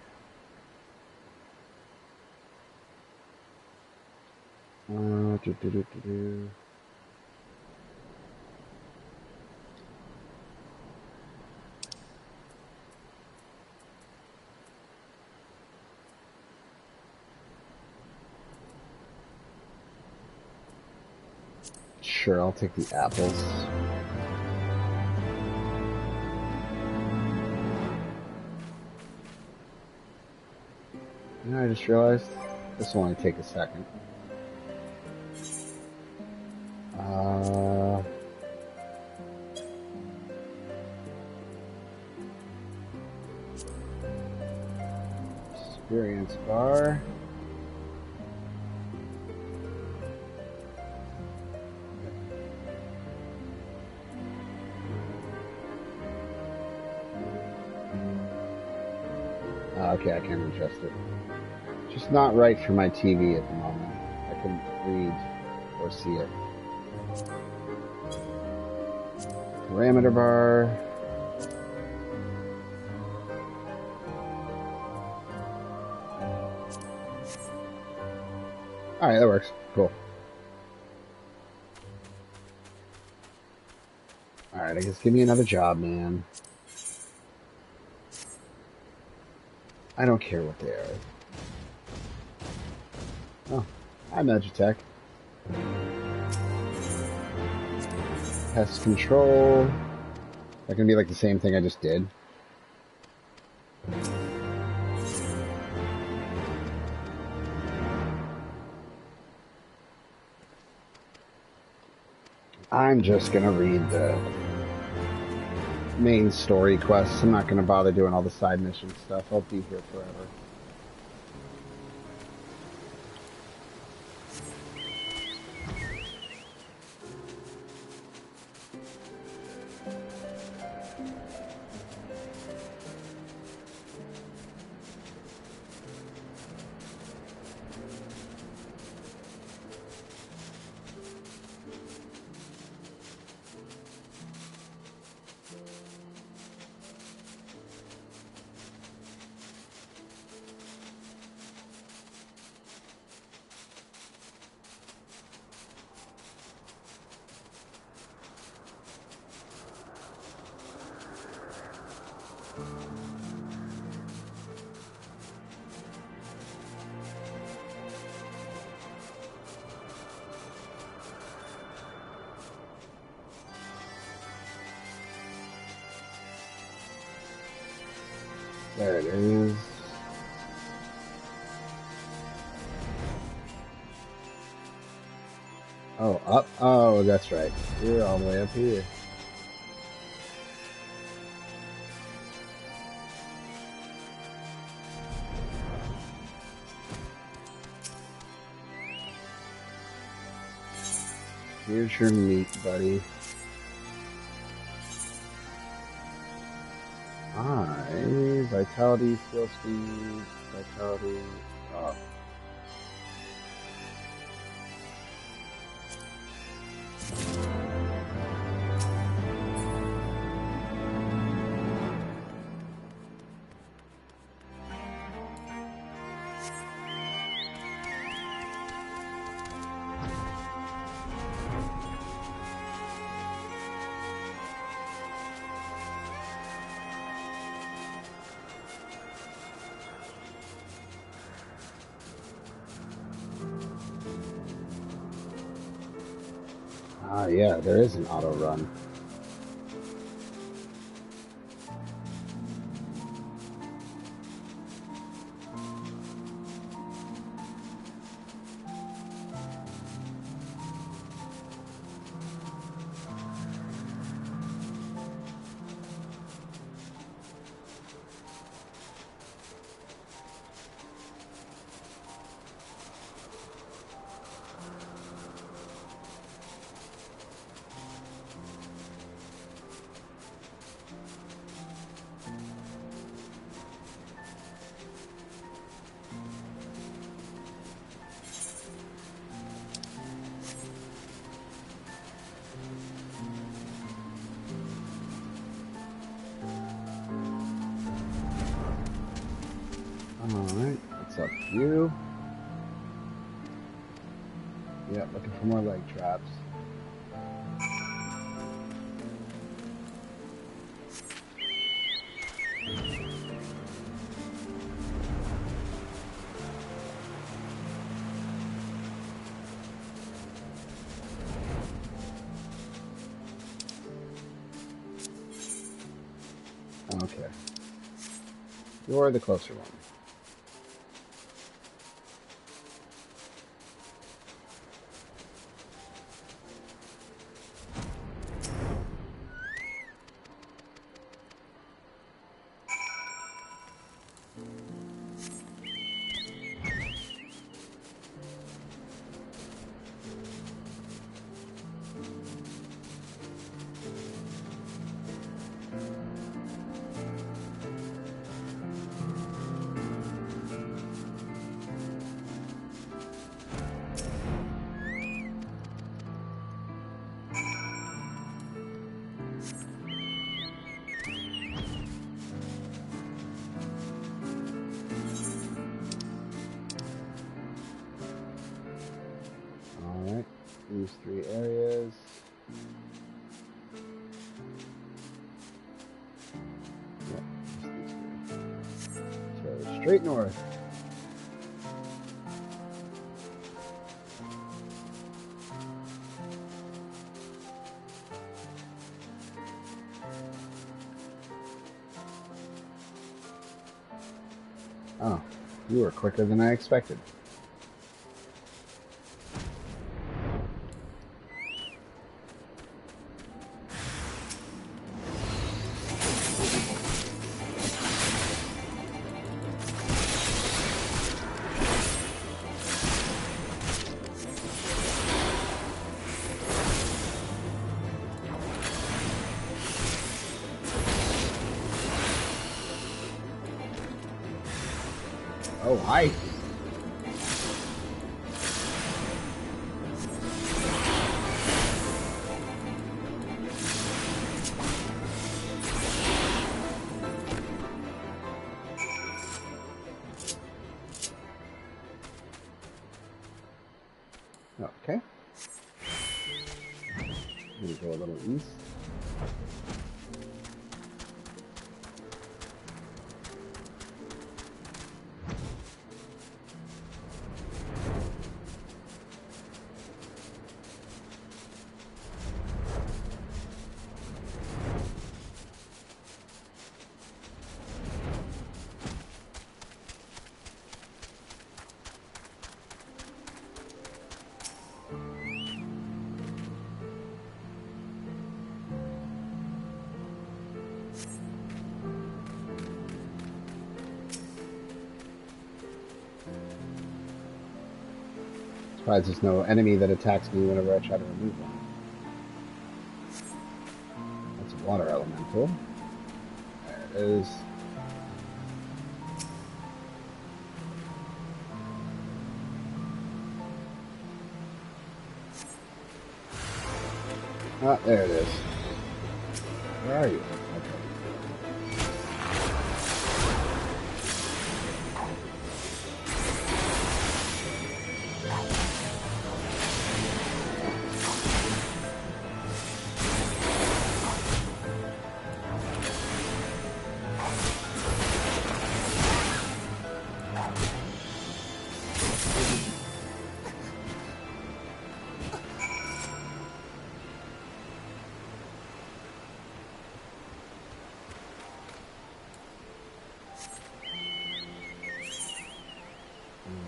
Sure, I'll take the apples. You know, I just realized this will only take a second. Experience bar. Okay, I can't adjust it. Just not right for my TV at the moment. I couldn't read or see it. Parameter bar. Alright, that works. Cool. Alright, I guess give me another job, man. I don't care what they are. Oh, I'm Edutech. Pest control. That can be like the same thing I just did. I'm just gonna read the main story quests. I'm not gonna bother doing all the side mission stuff. I'll be here forever. There it is. Oh, up. Oh, that's right. You're all the way up here. Here's your meat, buddy. Vitality, skill speed, vitality, up. Ah, yeah, there is an auto run. Alright, what's up, you? Yeah, looking for more leg traps. Okay. You're the closer one. Alright, these 3 areas. Yep, just these 3. So, straight north. Oh, you were quicker than I expected. Oh, hi. Okay. I'm gonna go a little east. Surprised there's no enemy that attacks me whenever I try to remove one. That's a water elemental. There it is. Ah, there it is. Where are you? Okay.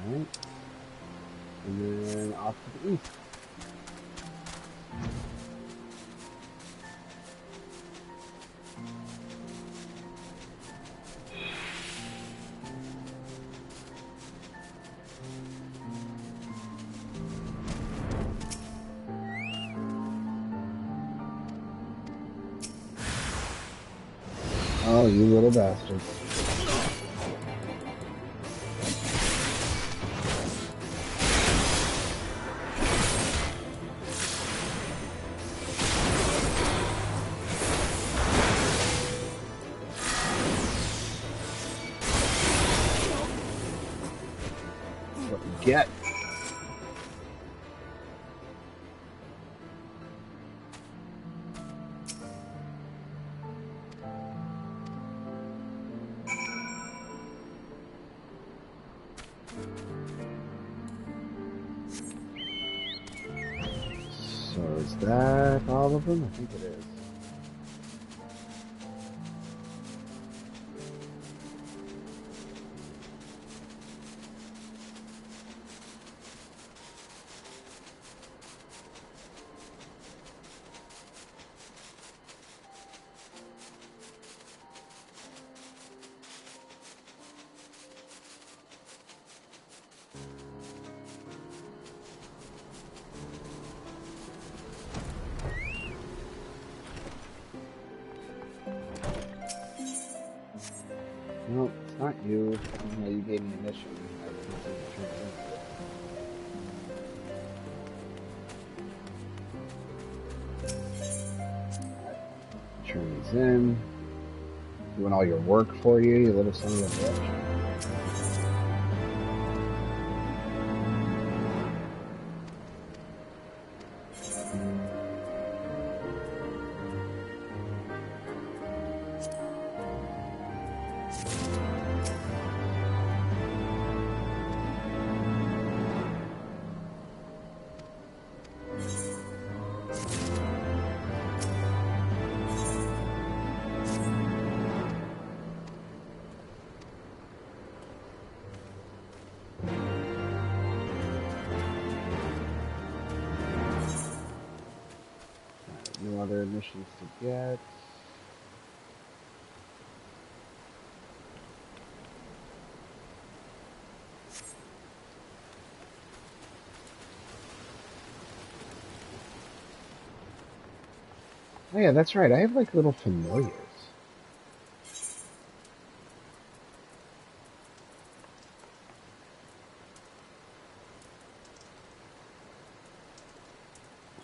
Alright. And then off to the east. Oh, you little bastard. What you get? So is that all of them? I think it is. No, it's not you. No, you gave me a mission. I was going to turn it in. Turn these in. Doing all your work for you, you little son of a bitch. No other missions to get. Oh yeah, that's right. I have like little familiars.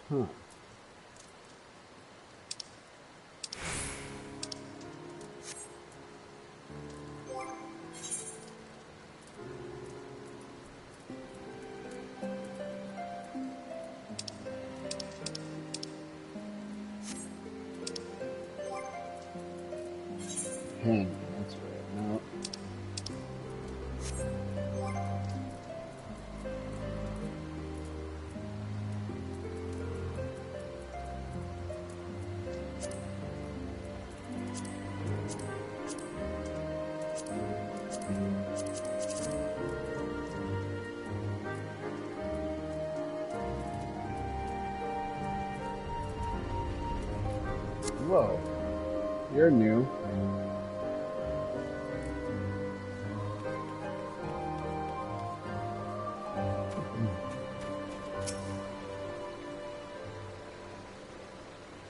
Huh. Hang, that's right. No. Whoa. You're new.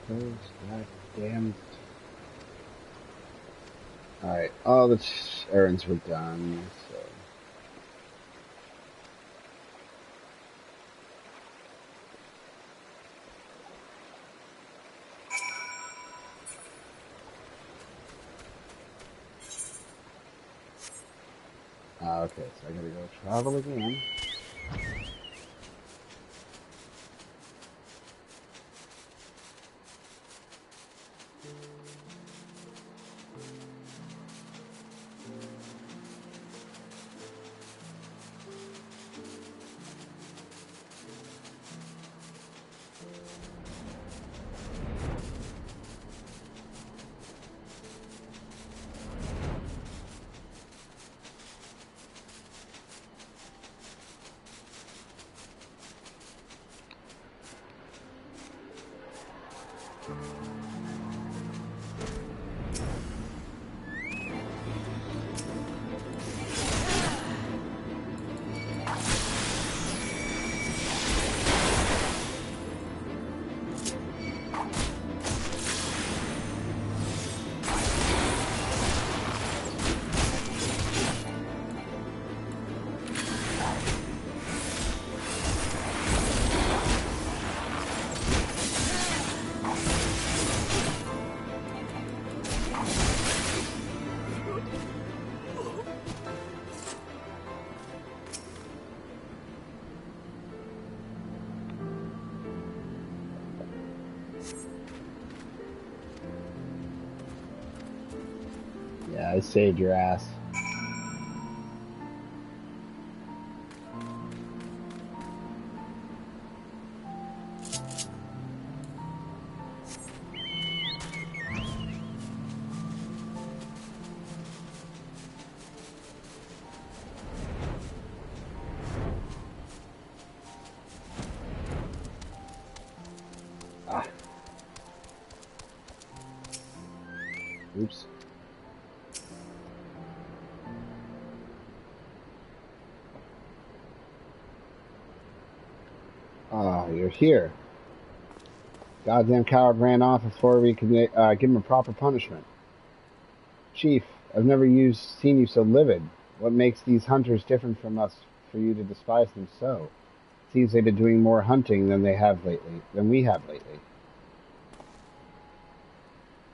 Those goddamn. Alright, all the errands were done, so. Okay, so I gotta go travel again. Yeah, I saved your ass. Ah. Oops. Ah, you're here. Goddamn coward ran off before we could give him a proper punishment. Chief, I've never seen you so livid. What makes these hunters different from us for you to despise them so? It seems they've been doing more hunting than we have lately.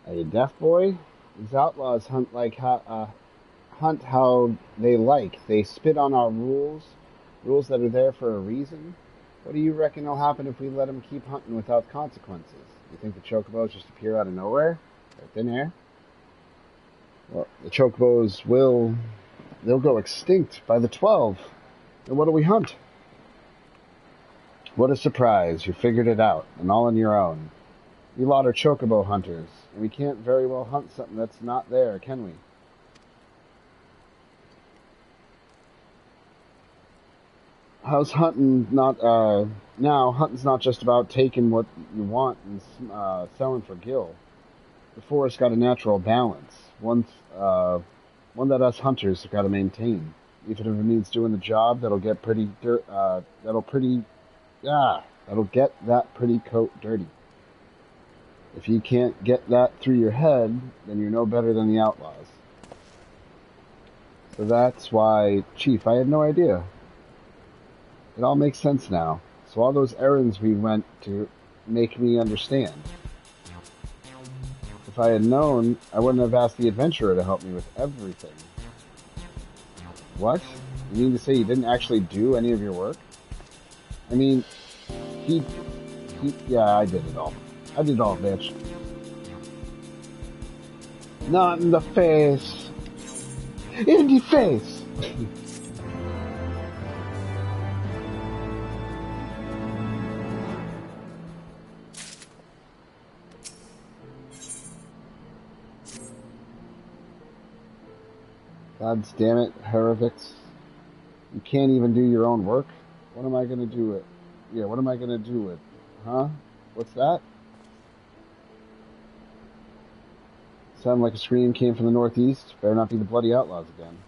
Are you deaf, boy? These outlaws hunt hunt how they like. They spit on our rules that are there for a reason. What do you reckon will happen if we let them keep hunting without consequences? You think the chocobos just appear out of nowhere? Out of thin air? Well, the chocobos they'll go extinct by the 12. And what do we hunt? What a surprise, you figured it out, and all on your own. You lot are chocobo hunters, and we can't very well hunt something that's not there, can we? How's hunting not, now, hunting's not just about taking what you want and selling for gil. The forest got a natural balance, one that us hunters have got to maintain. Even if it means doing the job, that'll get that pretty coat dirty. If you can't get that through your head, then you're no better than the outlaws. So that's why, Chief, I had no idea. It all makes sense now. So all those errands we went to make me understand. If I had known, I wouldn't have asked the adventurer to help me with everything. What? You mean to say you didn't actually do any of your work? I mean, yeah, I did it all. I did it all, bitch. Not in the face. In the face! God damn it, Herevix. You can't even do your own work? What am I gonna do with? Yeah, what am I gonna do with? Huh? What's that? Sounded like a scream came from the northeast. Better not be the bloody outlaws again.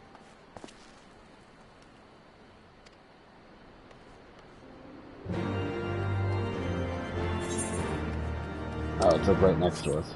Oh, it's like right next to us.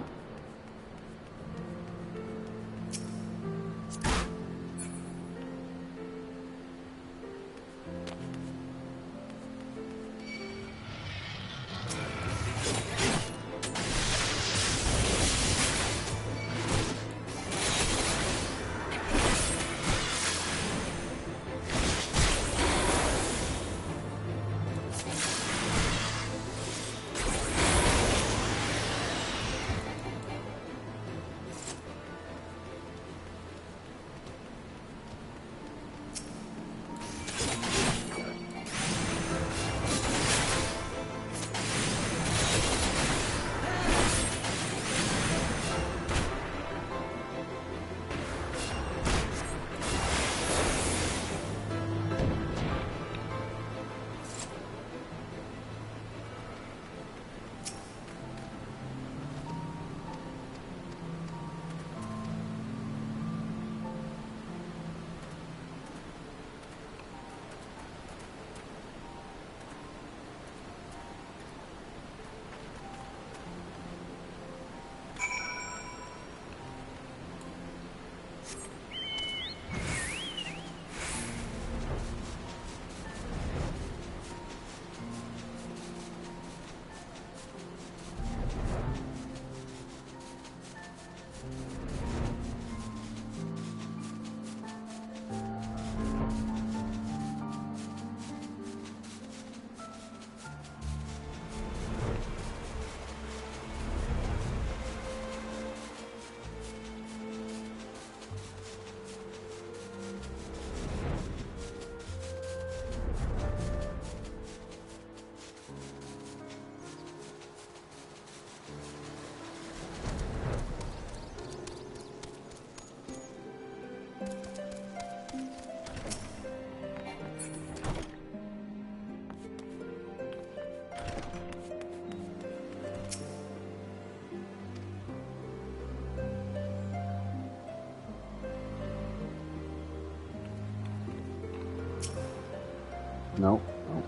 No, no.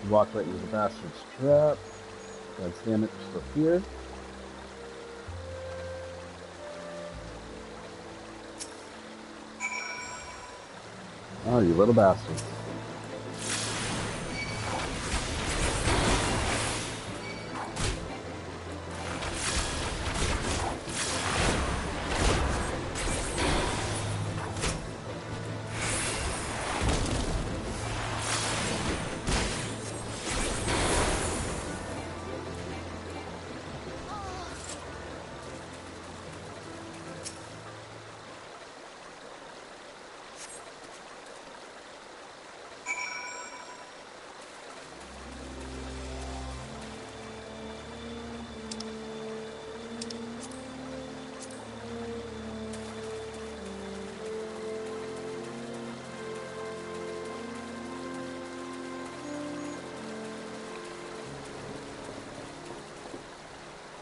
Walk right into the bastard's trap. That's damage for fear. Oh, you little bastards.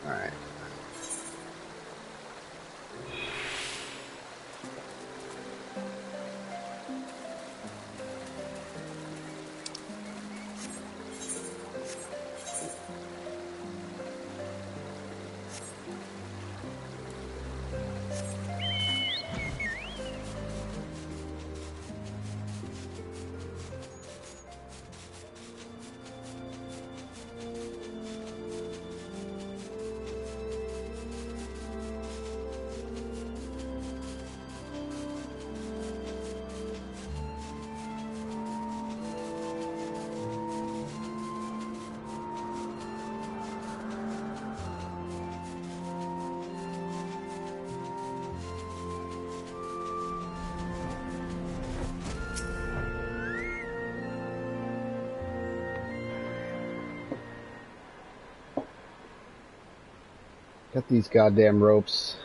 Alright. Got these goddamn ropes.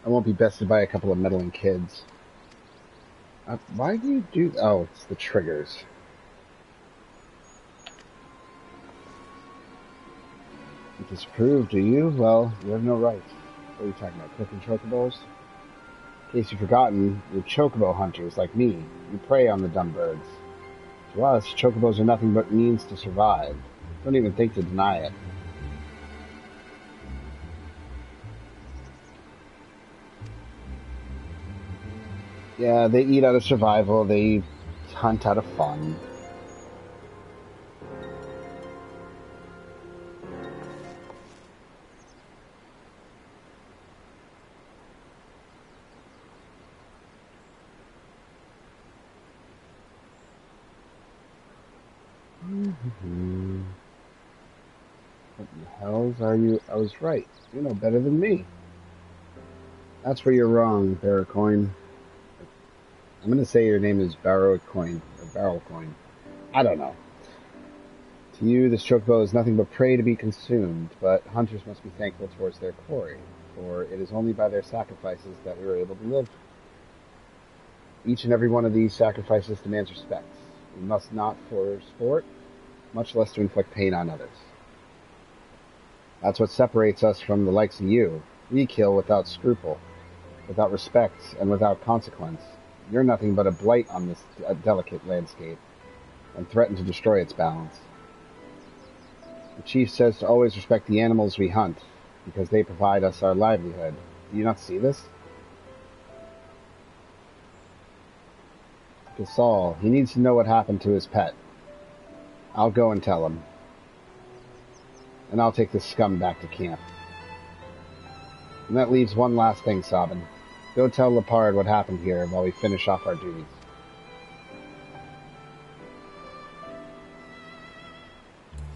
I won't be bested by a couple of meddling kids. Why do you do... Oh, it's the triggers. You disapprove, do you? Well, you have no right. What are you talking about, cooking chocobos? In case you've forgotten, you're chocobo hunters like me. You prey on the dumb birds. To us, chocobos are nothing but means to survive. Don't even think to deny it. Yeah, they eat out of survival, they hunt out of fun. What the hells are you? I was right. You know better than me. That's where you're wrong, Barracoin. I'm going to say your name is Barracoin, or Barrelcoin. I don't know. To you, this chocobo is nothing but prey to be consumed, but hunters must be thankful towards their quarry, for it is only by their sacrifices that we are able to live. Each and every one of these sacrifices demands respect. We must not for sport, much less to inflict pain on others. That's what separates us from the likes of you. We kill without scruple, without respect, and without consequence. You're nothing but a blight on this delicate landscape, and threaten to destroy its balance. The chief says to always respect the animals we hunt, because they provide us our livelihood. Do you not see this? Gasol, he needs to know what happened to his pet. I'll go and tell him. And I'll take this scum back to camp. And that leaves one last thing, Sabin. Go tell Lepard what happened here while we finish off our duties.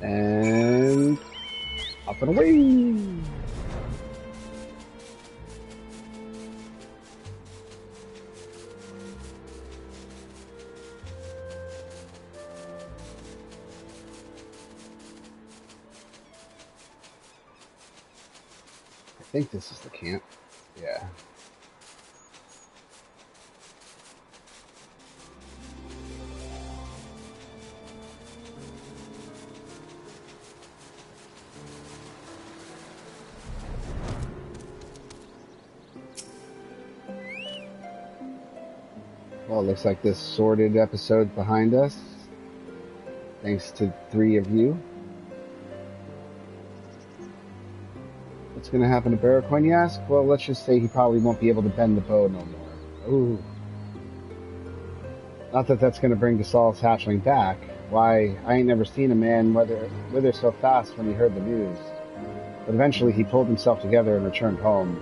And... up and away! I think this is the camp. Yeah. Well, looks like this sordid episode behind us. Thanks to 3 of you. What's going to happen to Barracoin, you ask? Well, let's just say he probably won't be able to bend the bow no more. Ooh. Not that that's going to bring Gasal's hatchling back. Why, I ain't never seen a man wither so fast when he heard the news. But eventually he pulled himself together and returned home,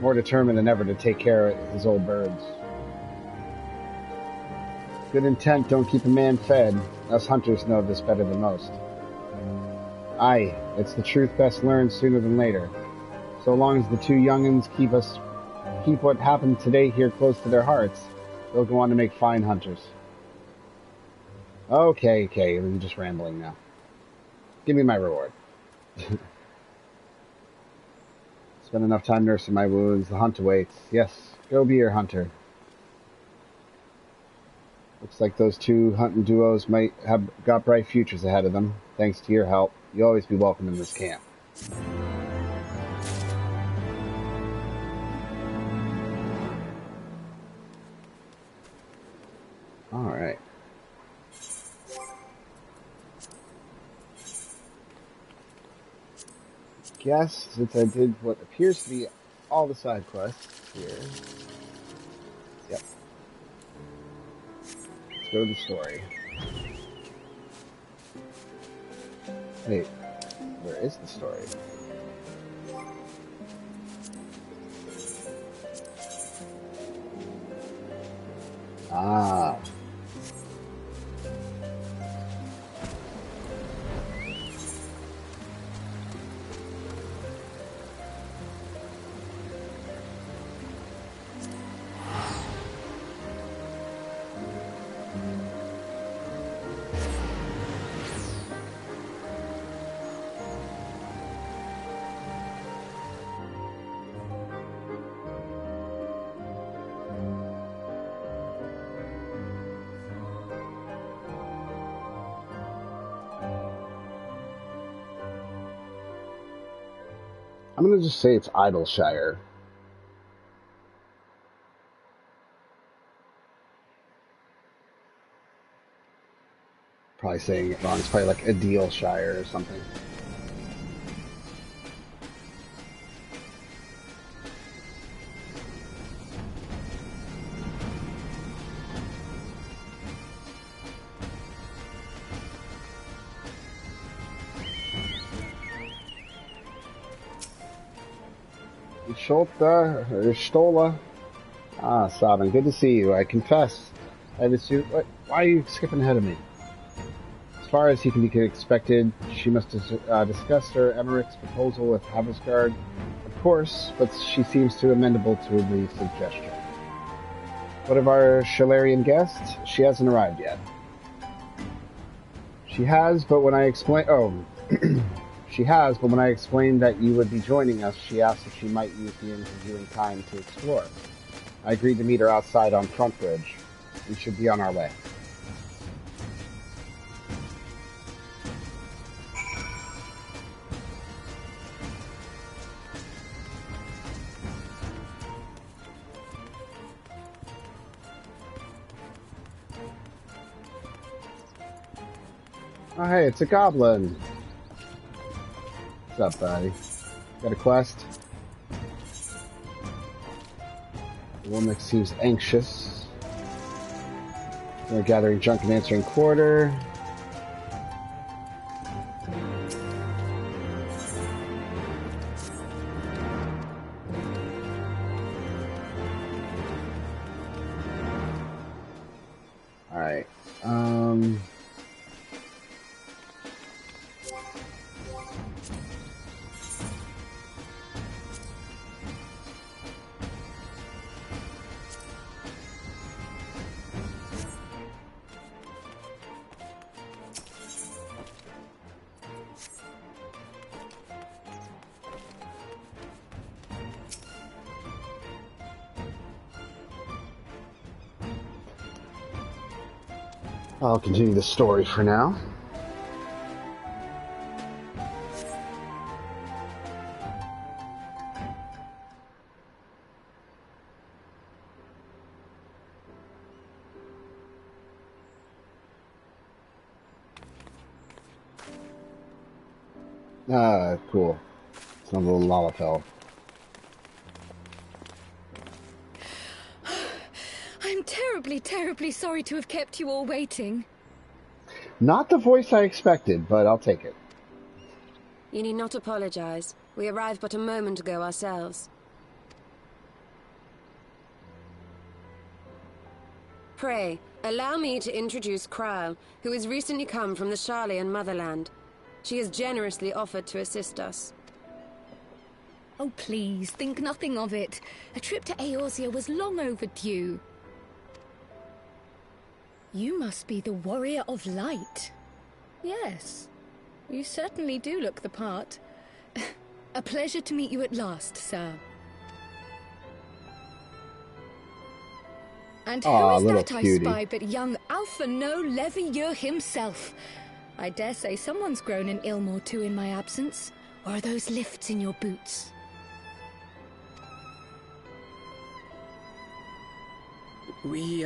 more determined than ever to take care of his old birds. Good intent don't keep a man fed. Us hunters know this better than most. Aye, it's the truth best learned sooner than later. So long as the 2 young'uns keep what happened today here close to their hearts, they'll go on to make fine hunters. Okay, I'm just rambling now. Give me my reward. Spend enough time nursing my wounds. The hunt awaits. Yes, go be your hunter. Looks like those 2 hunting duos might have got bright futures ahead of them. Thanks to your help. You'll always be welcome in this camp. Alright. Guess since I did what appears to be all the side quests here. Yep. Let's go to the story. Wait, where is the story? Ah. I'm going to just say it's Idleshire. Probably saying it wrong. It's probably like Adilshire or something. Stola. Ah, Sabin, good to see you. I confess, I was. Why are you skipping ahead of me? As far as he can be expected, she must discuss her Emmerich's proposal with Havasgard, of course, but she seems too amenable to the suggestion. What of our Shalarian guest? She hasn't arrived yet. She has, but when I explain... She has, but when I explained that you would be joining us, she asked if she might use the interviewing time to explore. I agreed to meet her outside on Front Bridge. We should be on our way. Oh, hey, it's a goblin. What's up, buddy? Got a quest? The one that seems anxious. We're gathering junk and answering quarter. Alright. I'll continue the story for now. Ah, cool. Some little Lalafell. I'm terribly, terribly sorry to have kept you all waiting. Not the voice I expected, but I'll take it. You need not apologize. We arrived but a moment ago ourselves. Pray, allow me to introduce Kryle, who has recently come from the Sharlayan motherland. She has generously offered to assist us. Oh, please, think nothing of it. A trip to Eorzea was long overdue. You must be the Warrior of Light. Yes, you certainly do look the part. A pleasure to meet you at last, sir. And who is little that I cutie. spy but young Alpha No Levieur himself? I dare say someone's grown an ilm or two in my absence. Or are those lifts in your boots? We,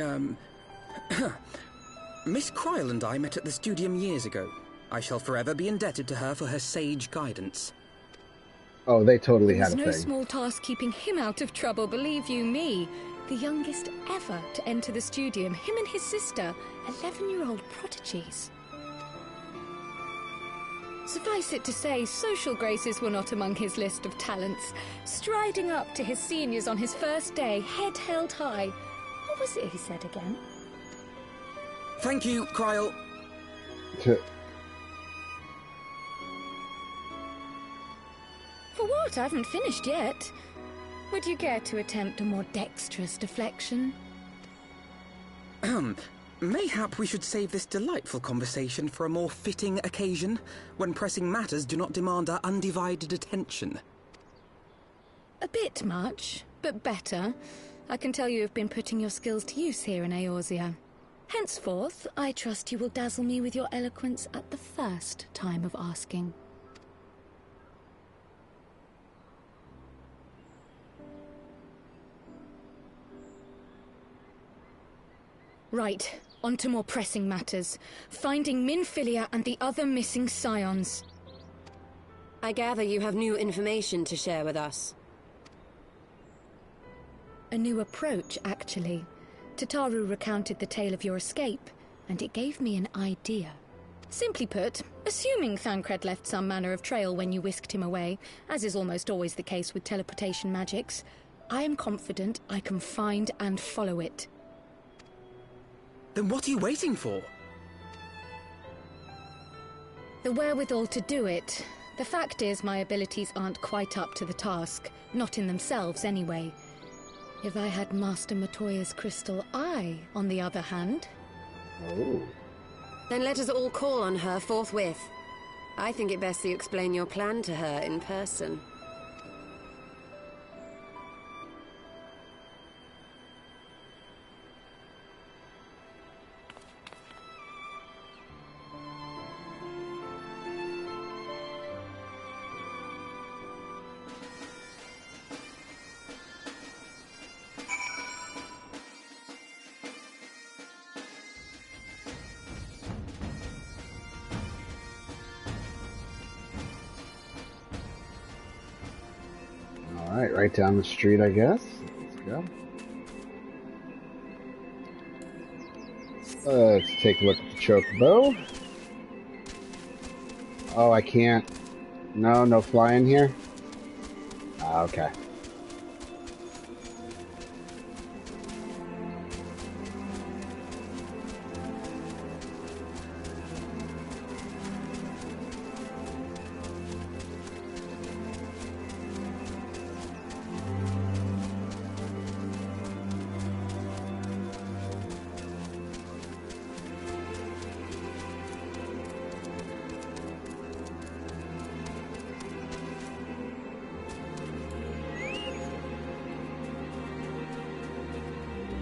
Miss Kryle and I met at the studium years ago. I shall forever be indebted to her for her sage guidance. Oh, they totally It was had a no thing. small task keeping him out of trouble, believe you me. The youngest ever to enter the studium, him and his sister, 11-year-old prodigies. Suffice it to say, social graces were not among his list of talents. Striding up to his seniors on his first day, head held high. What was it he said again? Thank you, Kryle. For what? I haven't finished yet. Would you care to attempt a more dexterous deflection? Mayhap we should save this delightful conversation for a more fitting occasion, when pressing matters do not demand our undivided attention. A bit much, but better. I can tell you have been putting your skills to use here in Eorzea. Henceforth, I trust you will dazzle me with your eloquence at the first time of asking. Right, on to more pressing matters. Finding Minfilia and the other missing scions. I gather you have new information to share with us. A new approach, actually. Tataru recounted the tale of your escape, and it gave me an idea. Simply put, assuming Thancred left some manner of trail when you whisked him away, as is almost always the case with teleportation magics, I am confident I can find and follow it. Then what are you waiting for? The wherewithal to do it. The fact is, my abilities aren't quite up to the task. Not in themselves, anyway. If I had Master Matoya's crystal eye, on the other hand... Oh. Then let us all call on her forthwith. I think it best that you explain your plan to her in person. Alright, right down the street, I guess. Let's go. Let's take a look at the chocobo. Oh, I can't. No flying here? Ah, okay.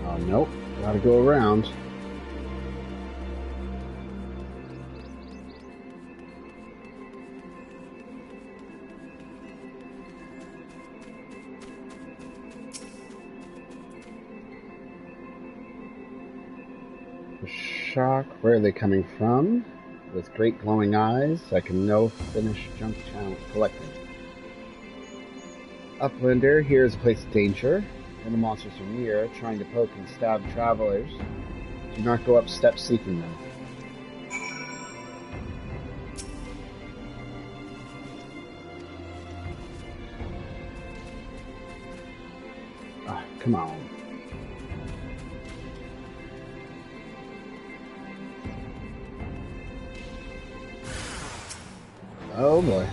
Oh, nope. Gotta go around. Shock. Where are they coming from? with great glowing eyes. I can no finish junk collecting. Uplander, here is a place of danger. When the monsters are near, trying to poke and stab travelers, do not go up steps seeking them. Ah, come on. Oh boy.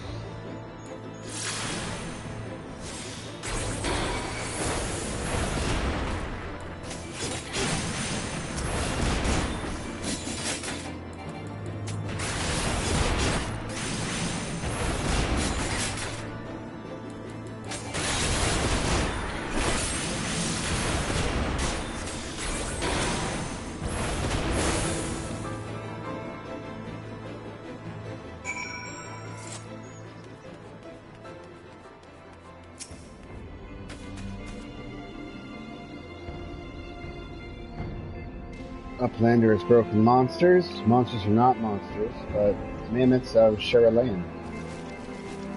Uplander is broken monsters. Monsters are not monsters, but mammoths of Sheralayan.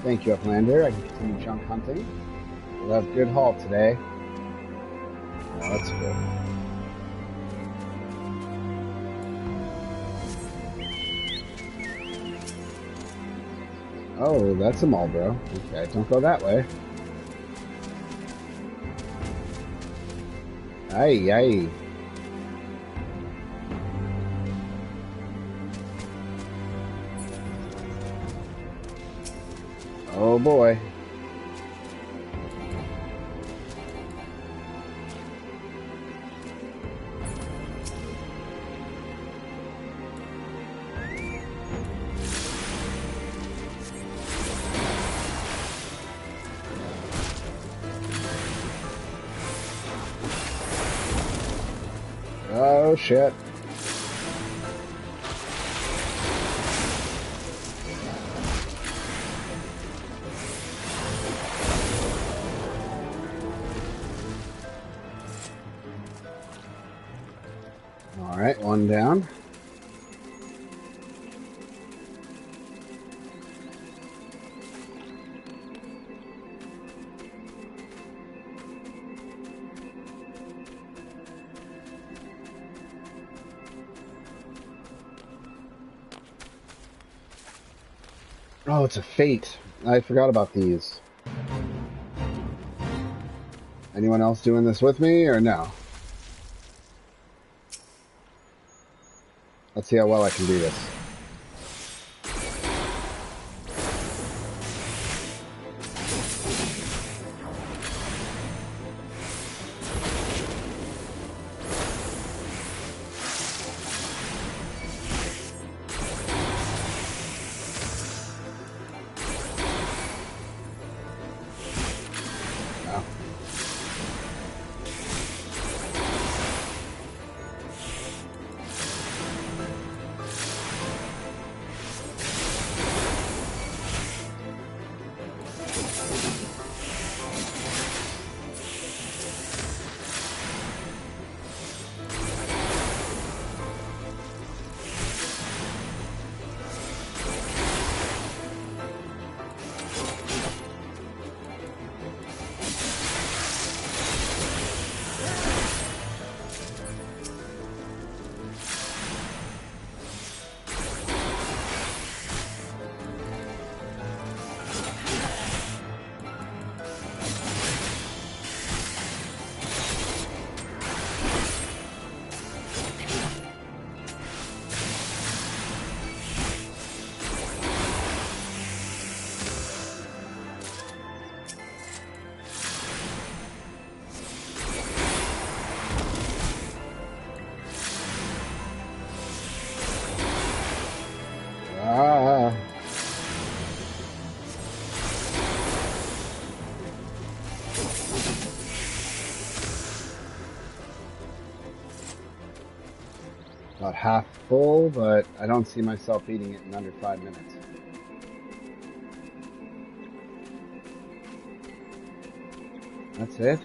Thank you, Uplander. I can continue junk hunting. We'll have a good haul today. Oh, that's good. Oh, that's a mall, bro. Okay, don't go that way. Aye, aye. Oh boy. Oh shit. Alright, one down. Oh, it's a fate. I forgot about these. Anyone else doing this with me, or no? Let's see how well I can do this. About half full, but I don't see myself eating it in under 5 minutes. That's it.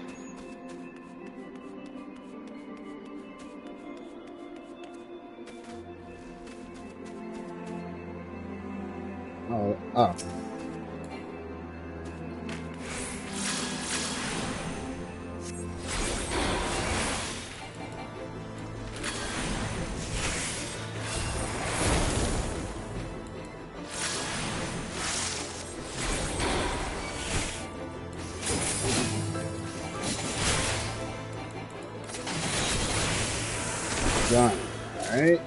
Oh, oh. Done. Alright.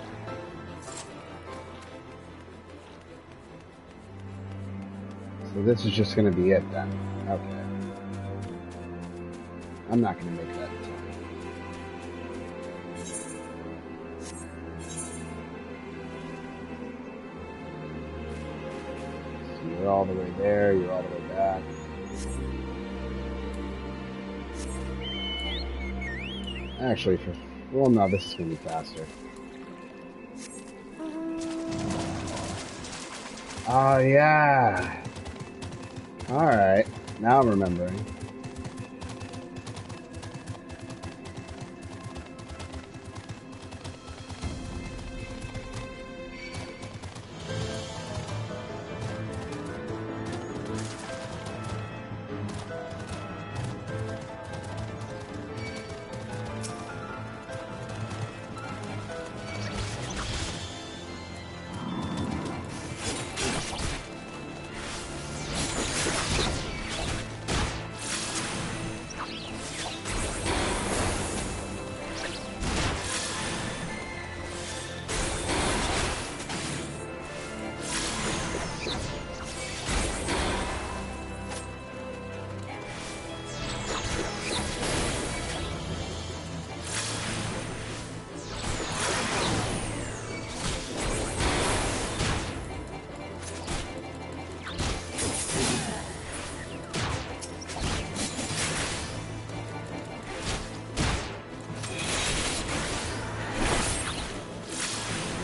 So this is just going to be it then. Okay. I'm not going to make that time. So you're all the way there, you're all the way back. Actually, well, no, this is going to be faster. Oh, yeah. Alright. Now I'm remembering.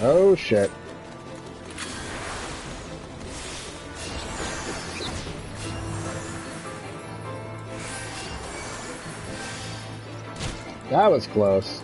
Oh shit. That was close.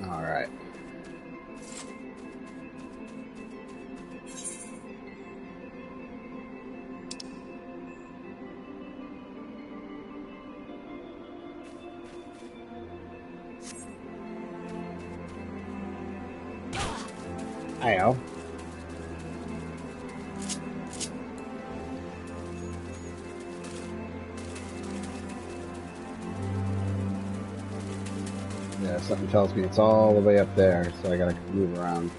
All right. Ow. Yeah, something tells me it's all the way up there, so I gotta move around.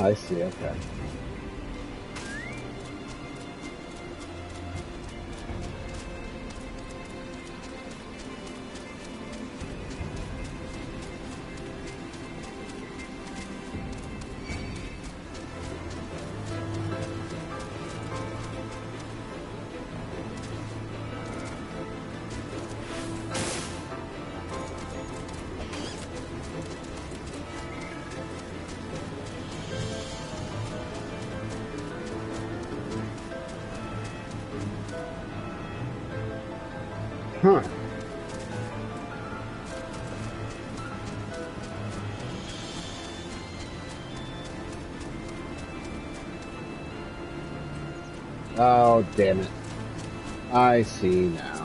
I see, okay. Huh. Oh, damn it. I see now.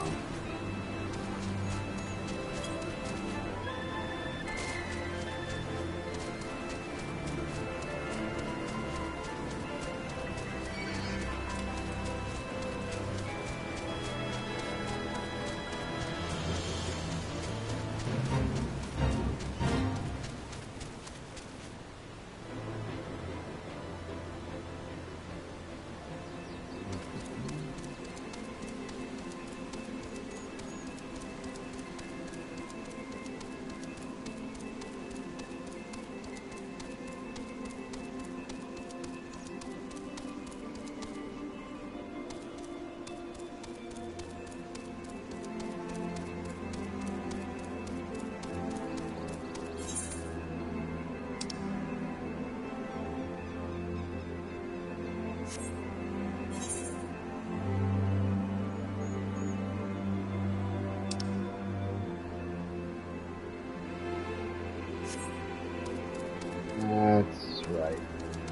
That's right.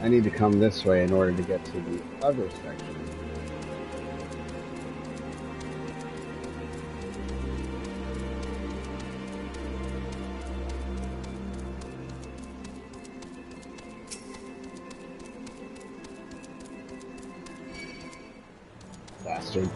I need to come this way in order to get to the other section. Bastard.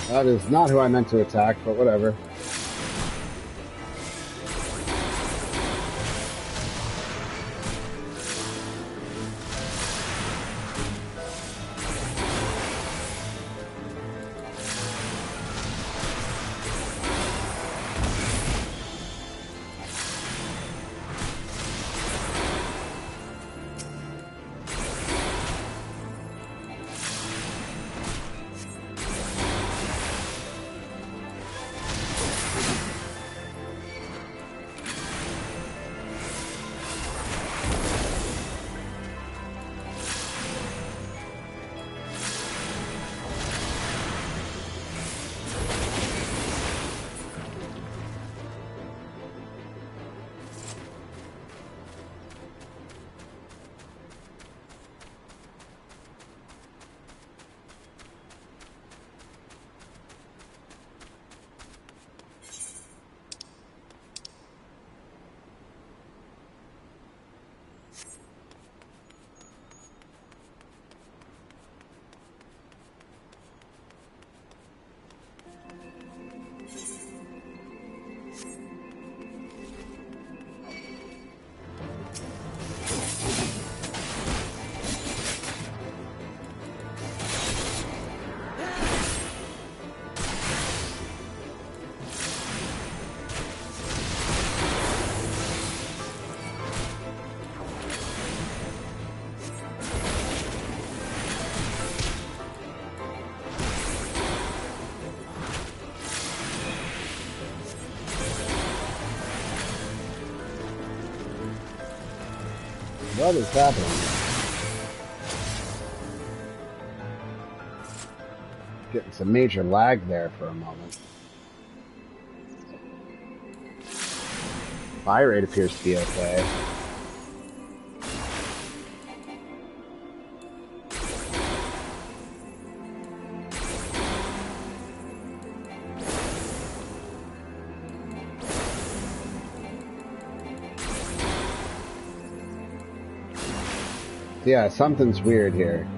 That is not who I meant to attack, but whatever. What is happening? Getting some major lag there for a moment. Fire rate appears to be okay. Yeah, something's weird here.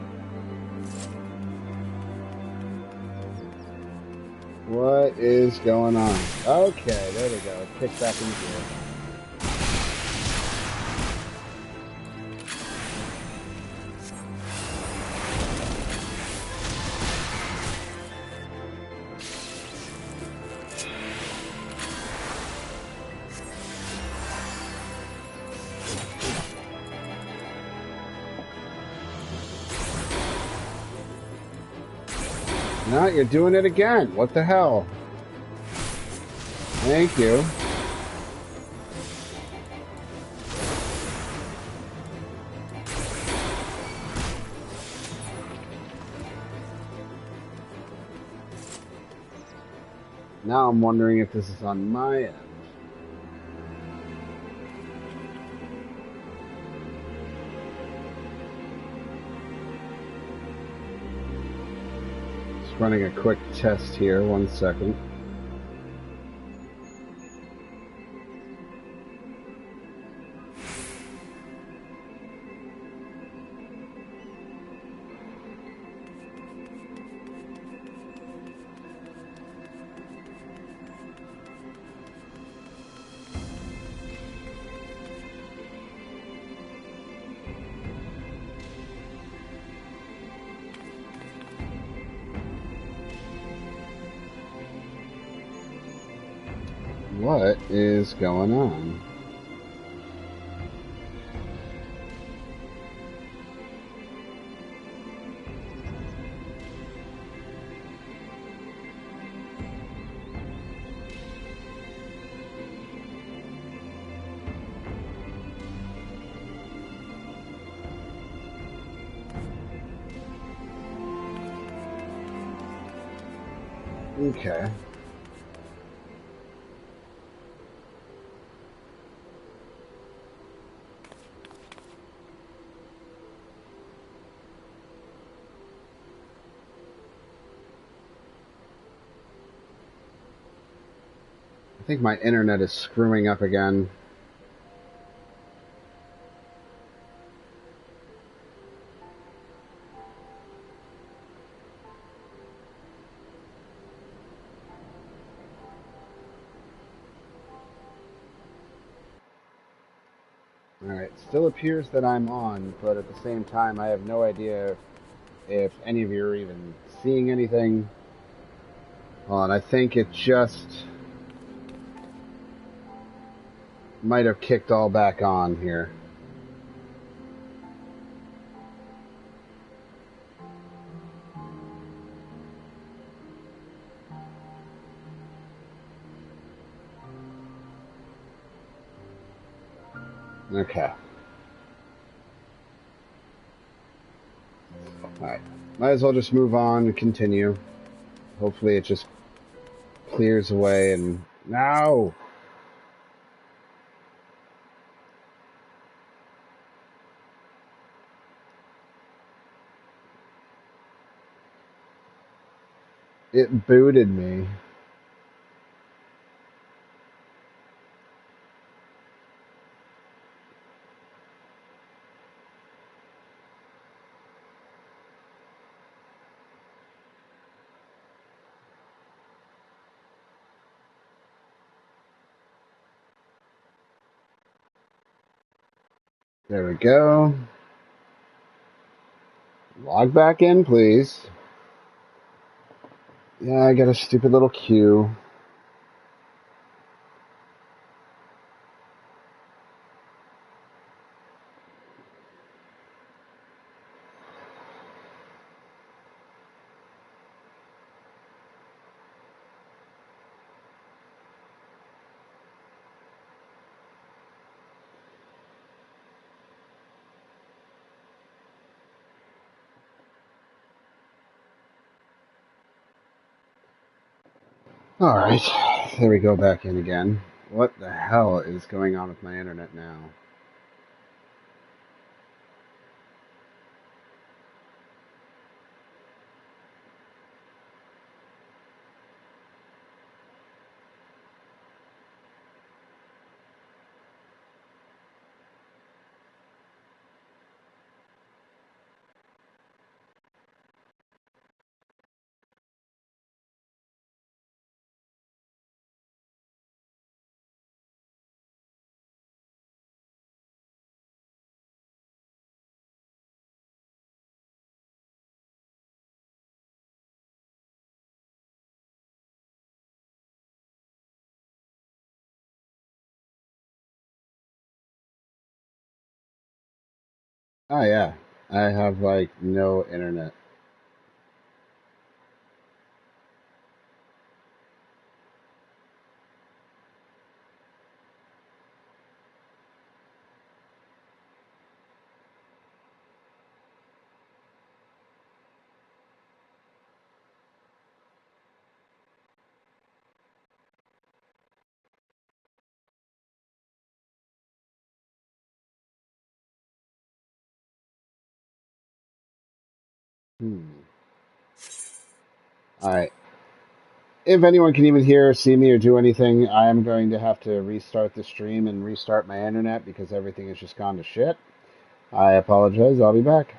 What is going on? Okay, there we go. Kick back in gear. No, you're doing it again. What the hell? Thank you. Now I'm wondering if this is on my end. Just running a quick test here, 1 second. What is going on? Okay. I think my internet is screwing up again. Alright, still appears that I'm on, but at the same time I have no idea if any of you are even seeing anything. Hold on, I think it just might have kicked all back on here. Okay. Alright. Might as well just move on and continue. Hopefully it just clears away and... No! It booted me. There we go. Log back in, please. Yeah, I got a stupid little queue. Alright, there we go back in again. What the hell is going on with my internet now? Oh yeah, I have like no internet. Alright. If anyone can even hear, see me, or do anything, I am going to have to restart the stream and restart my internet because everything has just gone to shit. I apologize. I'll be back.